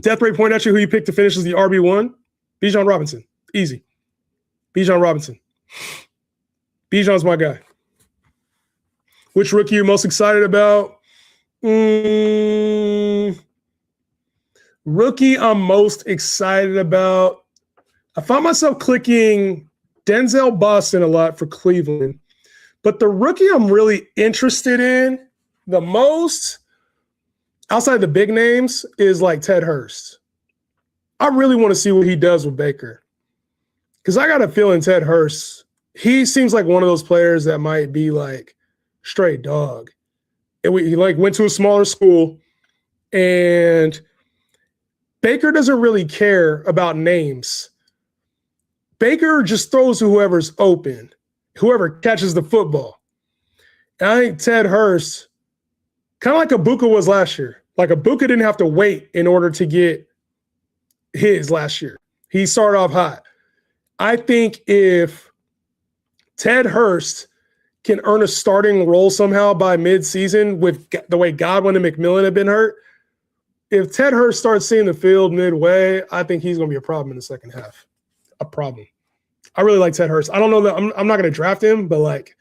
Speaker 1: Death rate point at you, who you picked to finish is the RB1. Bijan Robinson. Easy. Bijan Robinson. Bijan's my guy. Which rookie you're most excited about? Rookie I'm most excited about. I found myself clicking Denzel Boston a lot for Cleveland. But the rookie I'm really interested in the most, outside the big names, is like Ted Hurst. I really want to see what he does with Baker. Because I got a feeling Ted Hurst, he seems like one of those players that might be like straight dog. And he like went to a smaller school, and Baker doesn't really care about names. Baker just throws to whoever's open, whoever catches the football. And I think Ted Hurst, kind of like Ibuka was last year. Like Ibuka didn't have to wait in order to get his last year. He started off hot. I think if Ted Hurst can earn a starting role somehow by midseason with the way Godwin and McMillan have been hurt, if Ted Hurst starts seeing the field midway, I think he's going to be a problem in the second half. A problem. I really like Ted Hurst. I don't know that I'm not going to draft him, but like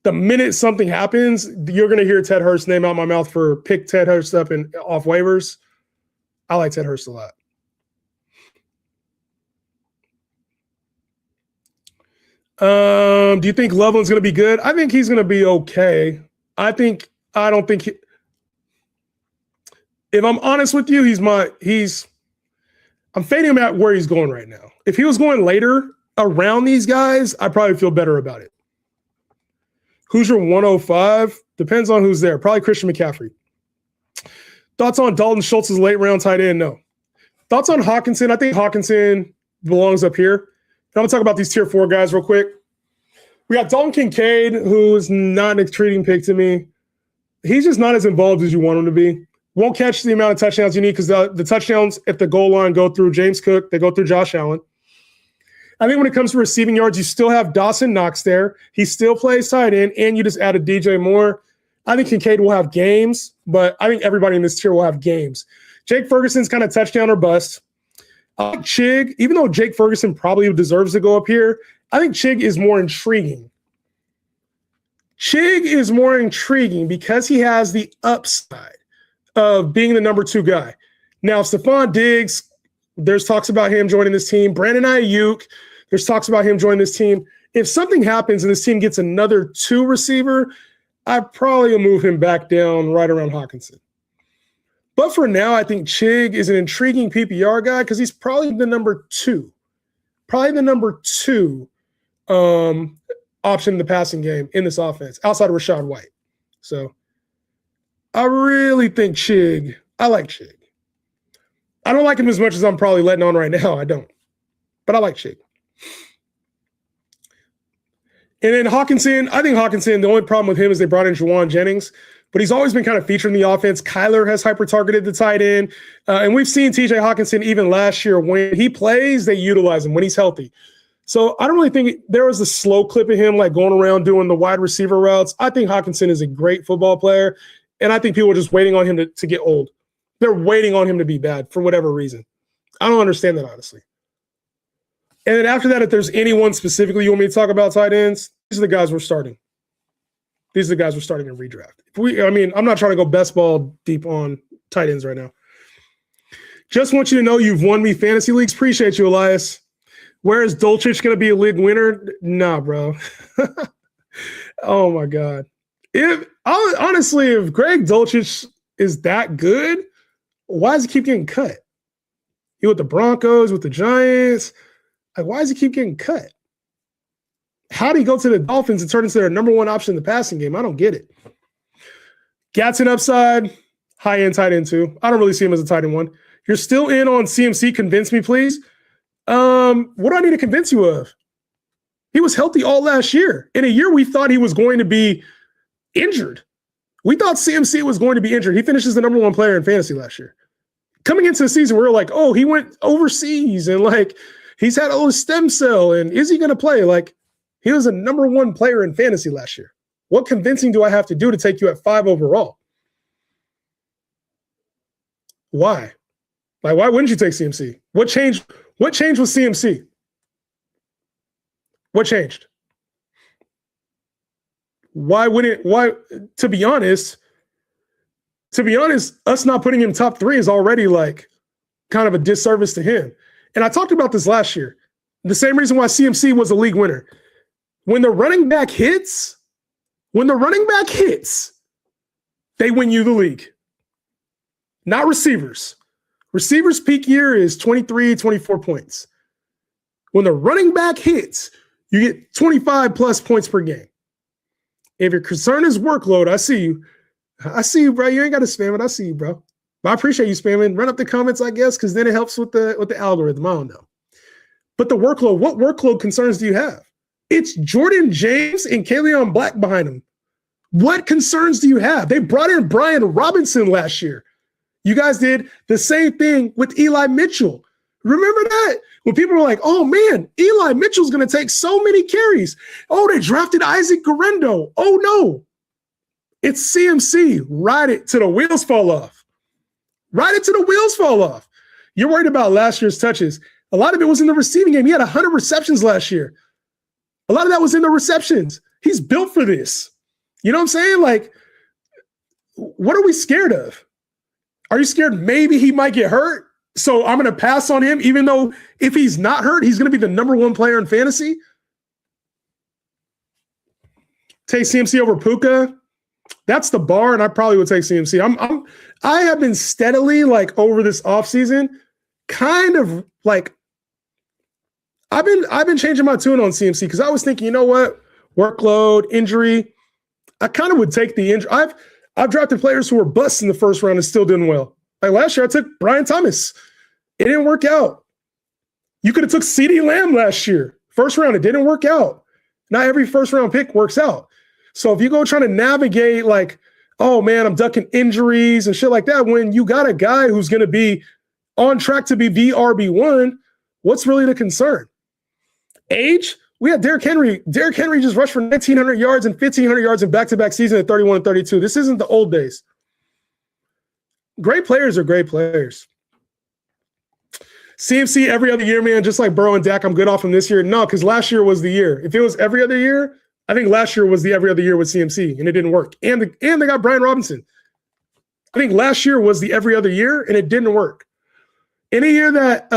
Speaker 1: the minute something happens, you're going to hear Ted Hurst's name out my mouth for pick Ted Hurst up and off waivers. I like Ted Hurst a lot. Do you think Loveland's going to be good? I think he's going to be okay. If I'm honest with you, I'm fading him at where he's going right now. If he was going later around these guys, I probably feel better about it. Who's your 105? Depends on who's there. Probably Christian McCaffrey. Thoughts on Dalton Schultz's late round tight end? No. Thoughts on Hawkinson? I think Hawkinson belongs up here. I'm going to talk about these tier 4 guys real quick. We got Dalton Kincaid, who's not an intriguing pick to me. He's just not as involved as you want him to be. Won't catch the amount of touchdowns you need because the touchdowns at the goal line go through James Cook. They go through Josh Allen. I think when it comes to receiving yards, you still have Dawson Knox there. He still plays tight end, and you just added DJ Moore. I think Kincaid will have games, but I think everybody in this tier will have games. Jake Ferguson's kind of touchdown or bust. I like Chig, even though Jake Ferguson probably deserves to go up here, I think Chig is more intriguing. Chig is more intriguing because he has the upside of being the number 2 guy. Now, Stephon Diggs, there's talks about him joining this team. Brandon Ayuk, there's talks about him joining this team. If something happens and this team gets another 2 receiver, I probably will move him back down right around Hockenson. But for now, I think Chig is an intriguing PPR guy because he's probably the number 2. Probably the number 2 option in the passing game in this offense, outside of Rachaad White. So I really think Chig, I like Chig. I don't like him as much as I'm probably letting on right now. I don't. But I like Chig. And then Hockenson, I think Hockenson, the only problem with him is they brought in Juwan Jennings, but he's always been kind of featured in the offense. Kyler has hyper-targeted the tight end. And we've seen TJ Hockenson even last year. When he plays, they utilize him when he's healthy. So I don't really think there was a slow clip of him like going around doing the wide receiver routes. I think Hockenson is a great football player, and I think people are just waiting on him to get old. They're waiting on him to be bad for whatever reason. I don't understand that, honestly. And then after that, if there's anyone specifically you want me to talk about tight ends, these are the guys we're starting. These are the guys we're starting in redraft. I'm not trying to go best ball deep on tight ends right now. Just want you to know you've won me fantasy leagues. Appreciate you, Elias. Where is Dulcich going to be a league winner? Nah, bro. Oh, my God. If Greg Dulcich is that good, why does he keep getting cut? He with the Broncos, with the Giants. Like, why does he keep getting cut? How did he go to the Dolphins and turn into their number 1 option in the passing game? I don't get it. Gatson upside, high-end tight end too. I don't really see him as a tight end 1. You're still in on CMC. Convince me, please. What do I need to convince you of? He was healthy all last year. In a year we thought he was going to be injured. We thought CMC was going to be injured. He finishes the number 1 player in fantasy last year. Coming into the season, we were like, oh, he went overseas and like he's had a little stem cell and is he going to play? Like he was a number 1 player in fantasy last year. What convincing do I have to do to take you at 5 overall? Why? Like, why wouldn't you take CMC? What changed? What changed with CMC? What changed? Why, to be honest, us not putting him top 3 is already like kind of a disservice to him. And I talked about this last year. The same reason why CMC was a league winner. When the running back hits, they win you the league. Not receivers. Receivers' peak year is 23, 24 points. When the running back hits, you get 25 plus points per game. If your concern is workload, I see you. I see you, bro. You ain't got to spam it. I see you, bro. But I appreciate you spamming. Run up the comments, I guess, because then it helps with the algorithm. I don't know. But the workload, what workload concerns do you have? It's Jordan James and Kaleon Black behind him. What concerns do you have? They brought in Brian Robinson last year. You guys did the same thing with Eli Mitchell. Remember that? When people were like, oh, man, Eli Mitchell's going to take so many carries. Oh, they drafted Isaac Guerendo. Oh, no. It's CMC. Ride it till the wheels fall off. Ride it till the wheels fall off. You're worried about last year's touches. A lot of it was in the receiving game. He had 100 receptions last year. A lot of that was in the receptions. He's built for this. You know what I'm saying? Like, what are we scared of? Are you scared maybe he might get hurt? So I'm going to pass on him, even though if he's not hurt, he's going to be the number 1 player in fantasy. Take CMC over Puka. That's the bar, and I probably would take CMC. I have been steadily, like, over this offseason, kind of like I've been changing my tune on CMC because I was thinking, you know what? Workload, injury. I kind of would take the injury. I've drafted players who were busts in the first round and still doing well. Like last year, I took Brian Thomas. It didn't work out. You could have took CeeDee Lamb last year. First round, it didn't work out. Not every first round pick works out. So if you go trying to navigate like, oh man, I'm ducking injuries and shit like that, when you got a guy who's going to be on track to be the RB1, what's really the concern? Age? We had Derrick Henry. Derrick Henry just rushed for 1,900 yards and 1,500 yards in back-to-back season at 31 and 32. This isn't the old days. Great players are great players. CMC every other year, man, just like Burrow and Dak, I'm good off him this year. No, because last year was the year. If it was every other year, I think last year was the every other year with CMC, and it didn't work. And they got Brian Robinson. I think last year was the every other year, and it didn't work. Any year that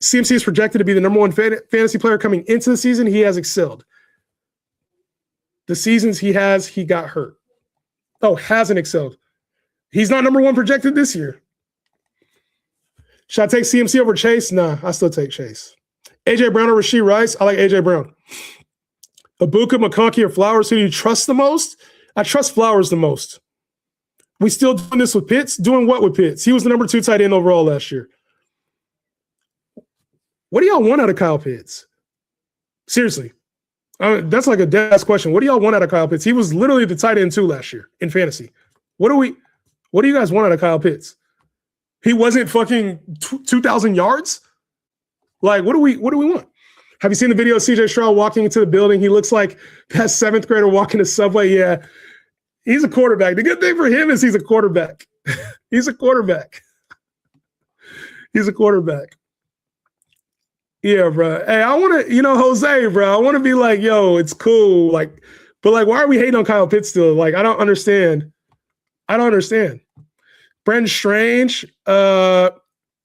Speaker 1: CMC is projected to be the number one fantasy player coming into the season, he has excelled. The seasons he got hurt. Oh, hasn't excelled. He's not number one projected this year. Should I take CMC over Chase? Nah, I still take Chase. A.J. Brown or Rashee Rice? I like A.J. Brown. Ibuka, McConkey, or Flowers? Who do you trust the most? I trust Flowers the most. We still doing this with Pitts? Doing what with Pitts? He was the number 2 tight end overall last year. What do y'all want out of Kyle Pitts? Seriously. That's like a dead-ass question. What do y'all want out of Kyle Pitts? He was literally the tight end 2 last year in fantasy. What do you guys want out of Kyle Pitts? He wasn't fucking 2,000 yards? Like, what do we want? Have you seen the video of CJ Stroud walking into the building? He looks like that 7th grader walking the subway. Yeah, he's a quarterback. The good thing for him is he's a quarterback. He's a quarterback. He's a quarterback. Yeah, bro. Hey, I want to, Jose, bro, I want to be like, yo, it's cool. Like, but like, why are we hating on Kyle Pitts still? Like, I don't understand. Brendan Strange, no,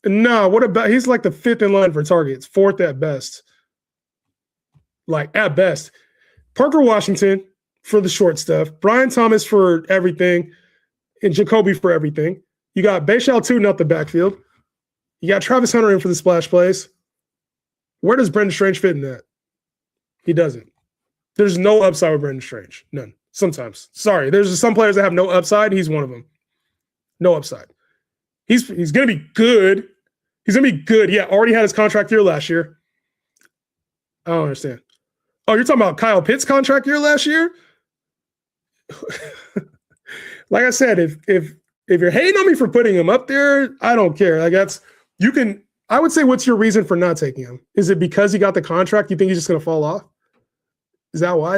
Speaker 1: what about, he's like the 5th in line for targets, 4th at best. Like, at best. Parker Washington for the short stuff, Brian Thomas for everything, and Jacoby for everything. You got Bayshal Tootin out the backfield. You got Travis Hunter in for the splash plays. Where does Brendan Strange fit in that? He doesn't. There's no upside with Brendan Strange. None. Sometimes. Sorry. There's some players that have no upside. He's one of them. No upside. He's going to be good. He's going to be good. Yeah, already had his contract year last year. I don't understand. Oh, you're talking about Kyle Pitts' contract year last year? Like I said, if you're hating on me for putting him up there, I don't care. Like I would say, what's your reason for not taking him? Is it because he got the contract? You think he's just going to fall off? Is that why?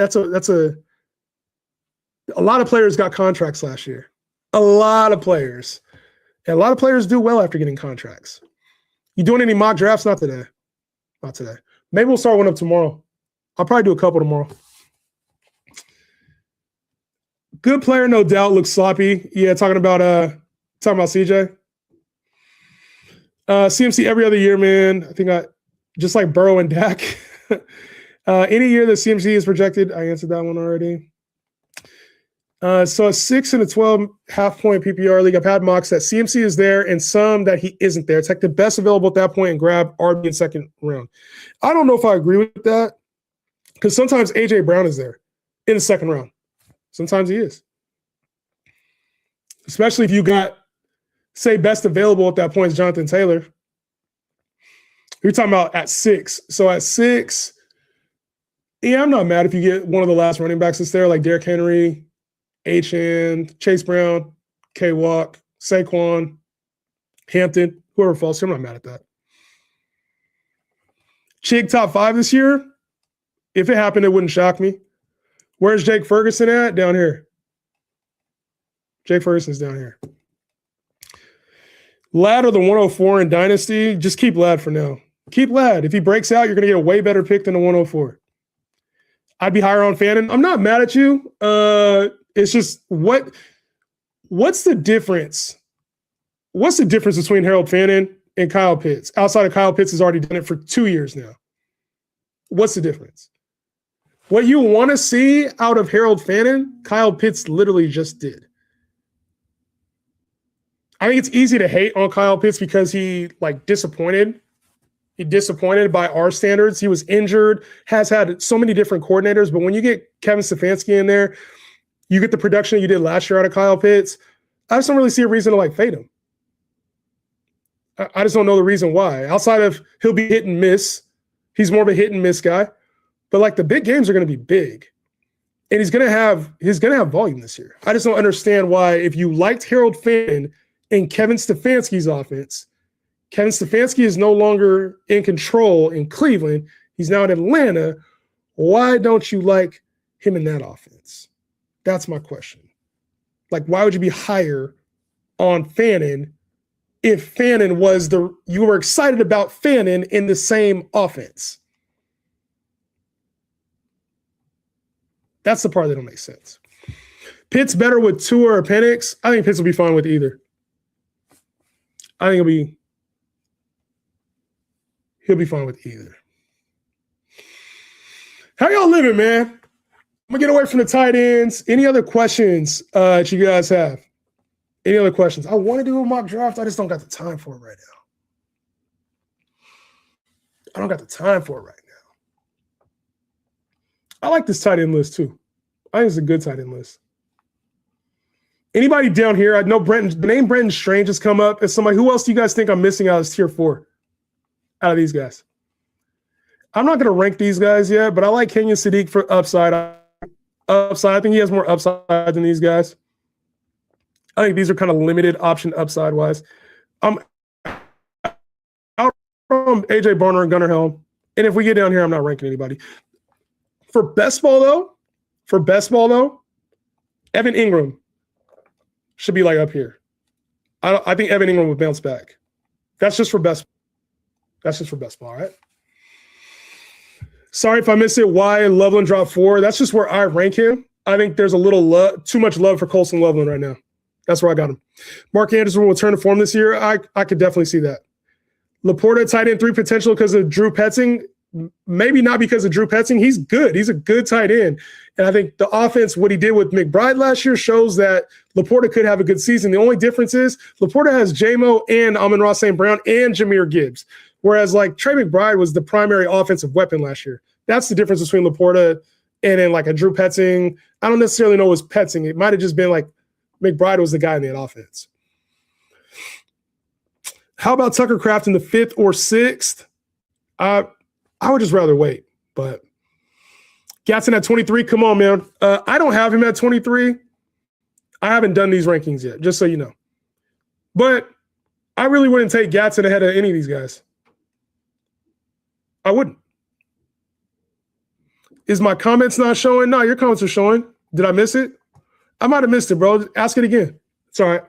Speaker 1: A lot of players got contracts last year. A lot of players. And a lot of players do well after getting contracts. You doing any mock drafts? Not today. Not today. Maybe we'll start one up tomorrow. I'll probably do a couple tomorrow. Good player, no doubt. Looks sloppy. Yeah, talking about CJ. CMC every other year, man. I think just like Burrow and Dak. Any year that CMC is projected, I answered that one already. So a 6 and a 12 half-point PPR league. I've had mocks that CMC is there and some that he isn't there. It's like the best available at that point and grab RB in second round. I don't know if I agree with that because sometimes A.J. Brown is there in the second round. Sometimes he is. Especially if you got, say, best available at that point is Jonathan Taylor. You're talking about at 6. So at 6, yeah, I'm not mad if you get one of the last running backs that's there, like Derrick Henry, Achane, Chase Brown, K-Walk, Saquon, Hampton, whoever falls. I'm not mad at that. Chig top 5 this year. If it happened, it wouldn't shock me. Where's Jake Ferguson at? Down here. Jake Ferguson's down here. Ladd or the 104 in Dynasty, just keep Ladd for now. Keep Ladd. If he breaks out, you're going to get a way better pick than the 104. I'd be higher on Fannin. I'm not mad at you. It's just what's the difference? What's the difference between Harold Fannin and Kyle Pitts? Outside of Kyle Pitts has already done it for 2 years now. What's the difference? What you want to see out of Harold Fannin, Kyle Pitts literally just did. I think it's easy to hate on Kyle Pitts because he disappointed. He disappointed by our standards. He was injured, has had so many different coordinators. But when you get Kevin Stefanski in there, you get the production you did last year out of Kyle Pitts. I just don't really see a reason to fade him. I just don't know the reason why. Outside of he'll be hit and miss. He's more of a hit and miss guy. But the big games are going to be big. And he's going to have volume this year. I just don't understand why, if you liked Harold Fannin in Kevin Stefanski's offense, Kevin Stefanski is no longer in control in Cleveland. He's now in Atlanta. Why don't you like him in that offense? That's my question. Like, why would you be higher on Fannin if Fannin was you were excited about Fannin in the same offense? That's the part that don't make sense. Pitt's better with Tua or Penix. I think Pitts will be fine with either. I think he'll be fine with either. How y'all living, man? I'm gonna get away from the tight ends. Any other questions that you guys have? Any other questions? I want to do a mock draft. I just don't got the time for it right now. I don't got the time for it right now. I like this tight end list too. I think it's a good tight end list. Anybody down here? I know the name Brenton Strange has come up as somebody. Who else do you guys think I'm missing out as tier 4 out of these guys? I'm not going to rank these guys yet, but I like Kenyon Sadiq for upside. I think he has more upside than these guys. I think these are kind of limited option upside wise. I'm out from AJ Barner and Gunnar Helm. And if we get down here, I'm not ranking anybody. For best ball though, Evan Ingram should be like up here. I think Evan Ingram would bounce back. That's just for best. That's just for best ball, all right? Sorry if I missed it. Why Loveland dropped 4? That's just where I rank him. I think there's a little too much love for Colson Loveland right now. That's where I got him. Mark Anderson will return to form this year. I could definitely see that. Laporta, tight end 3 potential because of Drew Petzing. Maybe not because of Drew Petzing. He's good. He's a good tight end. And I think the offense, what he did with McBride last year, shows that Laporta could have a good season. The only difference is Laporta has J-Mo and Amon-Ra St. Brown and Jahmyr Gibbs. Whereas like Trey McBride was the primary offensive weapon last year. That's the difference between Laporta and then like a Drew Petzing. I don't necessarily know it was Petzing. It might have just been like McBride was the guy in that offense. How about Tucker Kraft in the 5th or 6th? I would just rather wait, but Gatson at 23. Come on, man. I don't have him at 23. I haven't done these rankings yet, just so you know. But I really wouldn't take Gatson ahead of any of these guys. I wouldn't. Is my comments not showing? No, your comments are showing. Did I miss it? I might have missed it, bro. Ask it again. It's all right.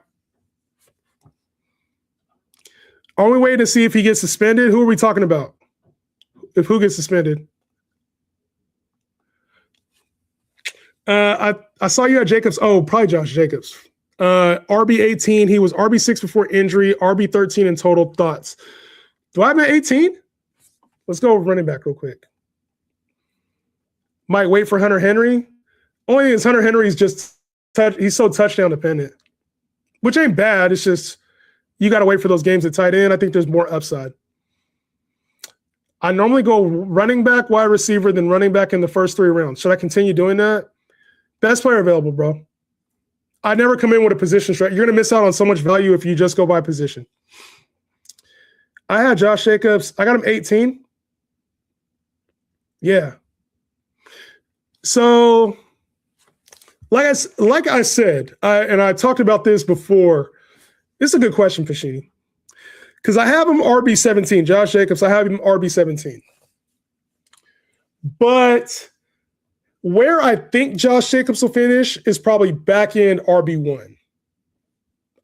Speaker 1: Are we waiting to see if he gets suspended? Who are we talking about? If who gets suspended? I saw you at Jacobs. Oh, probably Josh Jacobs. RB18. He was RB6 before injury. RB13 in total. Thoughts? Do I have him at 18? Let's go running back real quick. Might wait for Hunter Henry. Only thing is Hunter Henry's just he's so touchdown dependent, which ain't bad. It's just you got to wait for those games at tight end. I think there's more upside. I normally go running back, wide receiver, then running back in the first 3 rounds. Should I continue doing that? Best player available, bro. I never come in with a position strat. You're going to miss out on so much value if you just go by position. I had Josh Jacobs. I got him 18. Yeah. So, like I said, and I talked about this before. This is a good question, Fashini. Because I have him RB17, Josh Jacobs. I have him RB17. But where I think Josh Jacobs will finish is probably back in RB1.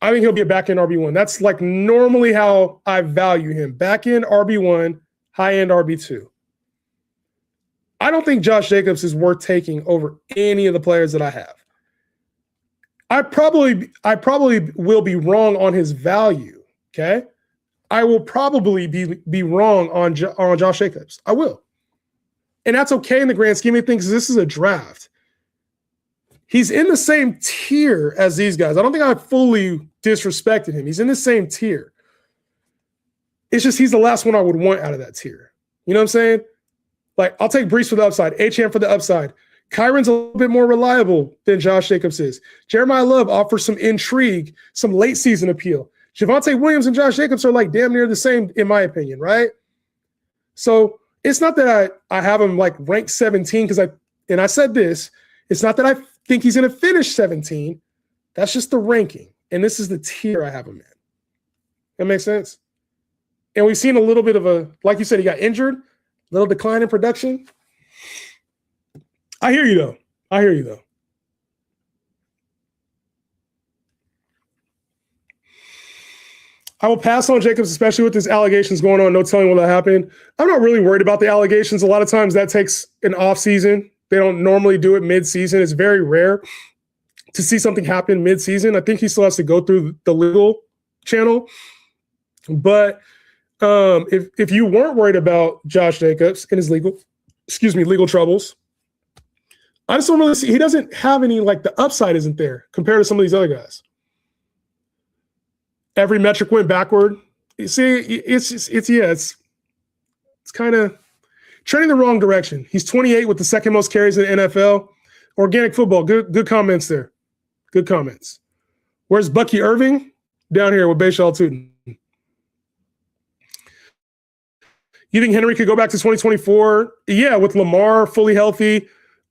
Speaker 1: I think he'll be a back end RB1. That's like normally how I value him. Back end RB1, high end RB2. I don't think Josh Jacobs is worth taking over any of the players that I have. I probably will be wrong on his value, okay? I will probably be wrong on Josh Jacobs. I will. And that's okay in the grand scheme of things. This is a draft. He's in the same tier as these guys. I don't think I fully disrespected him. He's in the same tier. It's just he's the last one I would want out of that tier. You know what I'm saying? Like, I'll take Brees for the upside, Achane for the upside. Kyron's a little bit more reliable than Josh Jacobs is. Jeremiah Love offers some intrigue, some late season appeal. Javonte Williams and Josh Jacobs are like damn near the same, in my opinion, right? So it's not that I have him like ranked 17 because I said this, it's not that I think he's going to finish 17. That's just the ranking. And this is the tier I have him in. That makes sense? And we've seen a little bit of like you said, he got injured, little decline in production. I hear you though. I hear you though. I will pass on Jacobs, especially with these allegations going on. No telling what will happen. I'm not really worried about the allegations. A lot of times that takes an off season. They don't normally do it mid-season. It's very rare to see something happen mid-season. I think he still has to go through the legal channel. But if you weren't worried about Josh Jacobs and his legal troubles, I just don't really see. He doesn't have any, like, the upside isn't there compared to some of these other guys. Every metric went backward. You see, it's kind of trending the wrong direction. He's 28 with the second most carries in the NFL. Organic football, good comments there. Good comments. Where's Bucky Irving? Down here with Bayshall Tootin. You think Henry could go back to 2024? Yeah, with Lamar fully healthy.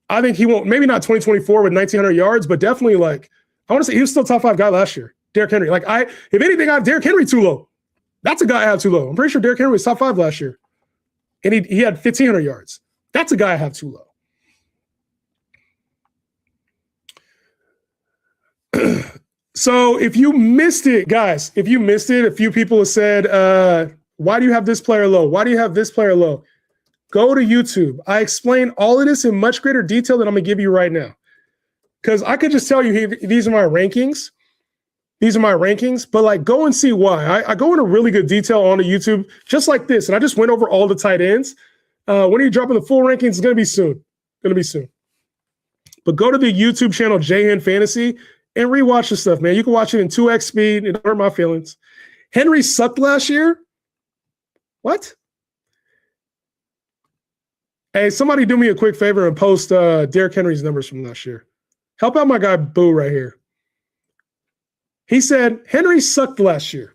Speaker 1: I think he won't, maybe not 2024 with 1,900 yards, but definitely, like, I want to say he was still top 5 guy last year. Derrick Henry. Like, if anything, I have Derrick Henry too low. That's a guy I have too low. I'm pretty sure Derrick Henry was top 5 last year. And he had 1,500 yards. That's a guy I have too low. So if you missed it, guys, a few people have said, why do you have this player low? Why do you have this player low? Go to YouTube. I explain all of this in much greater detail than I'm going to give you right now. Because I could just tell you, these are my rankings. But, like, go and see why. I go into really good detail on the YouTube, just like this. And I just went over all the tight ends. When are you dropping the full rankings? It's going to be soon. But go to the YouTube channel, JHN Fantasy, and rewatch the stuff, man. You can watch it in 2x speed. It don't hurt my feelings. Henry sucked last year. What? Hey, somebody do me a quick favor and post Derrick Henry's numbers from last year. Help out my guy Boo right here. He said Henry sucked last year.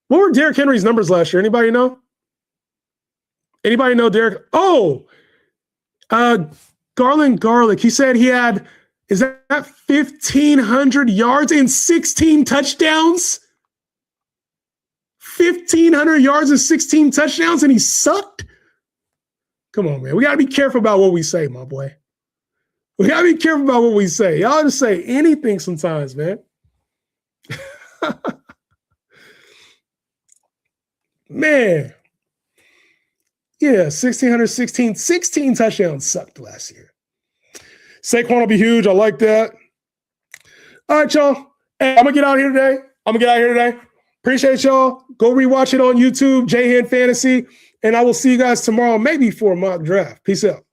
Speaker 1: What were Derrick Henry's numbers last year? Anybody know? Anybody know Derrick? Oh, Garland Garlic. He said he had, is that 1,500 yards and 16 touchdowns? 1,500 yards and 16 touchdowns, and he sucked? Come on, man. We got to be careful about what we say, my boy. We got to be careful about what we say. Y'all just say anything sometimes, man. Man. Yeah, 16 touchdowns sucked last year. Saquon will be huge. I like that. All right, y'all. Hey, I'm going to get out here today. Appreciate y'all. Go rewatch it on YouTube, JHN Fantasy. And I will see you guys tomorrow, maybe for a mock draft. Peace out.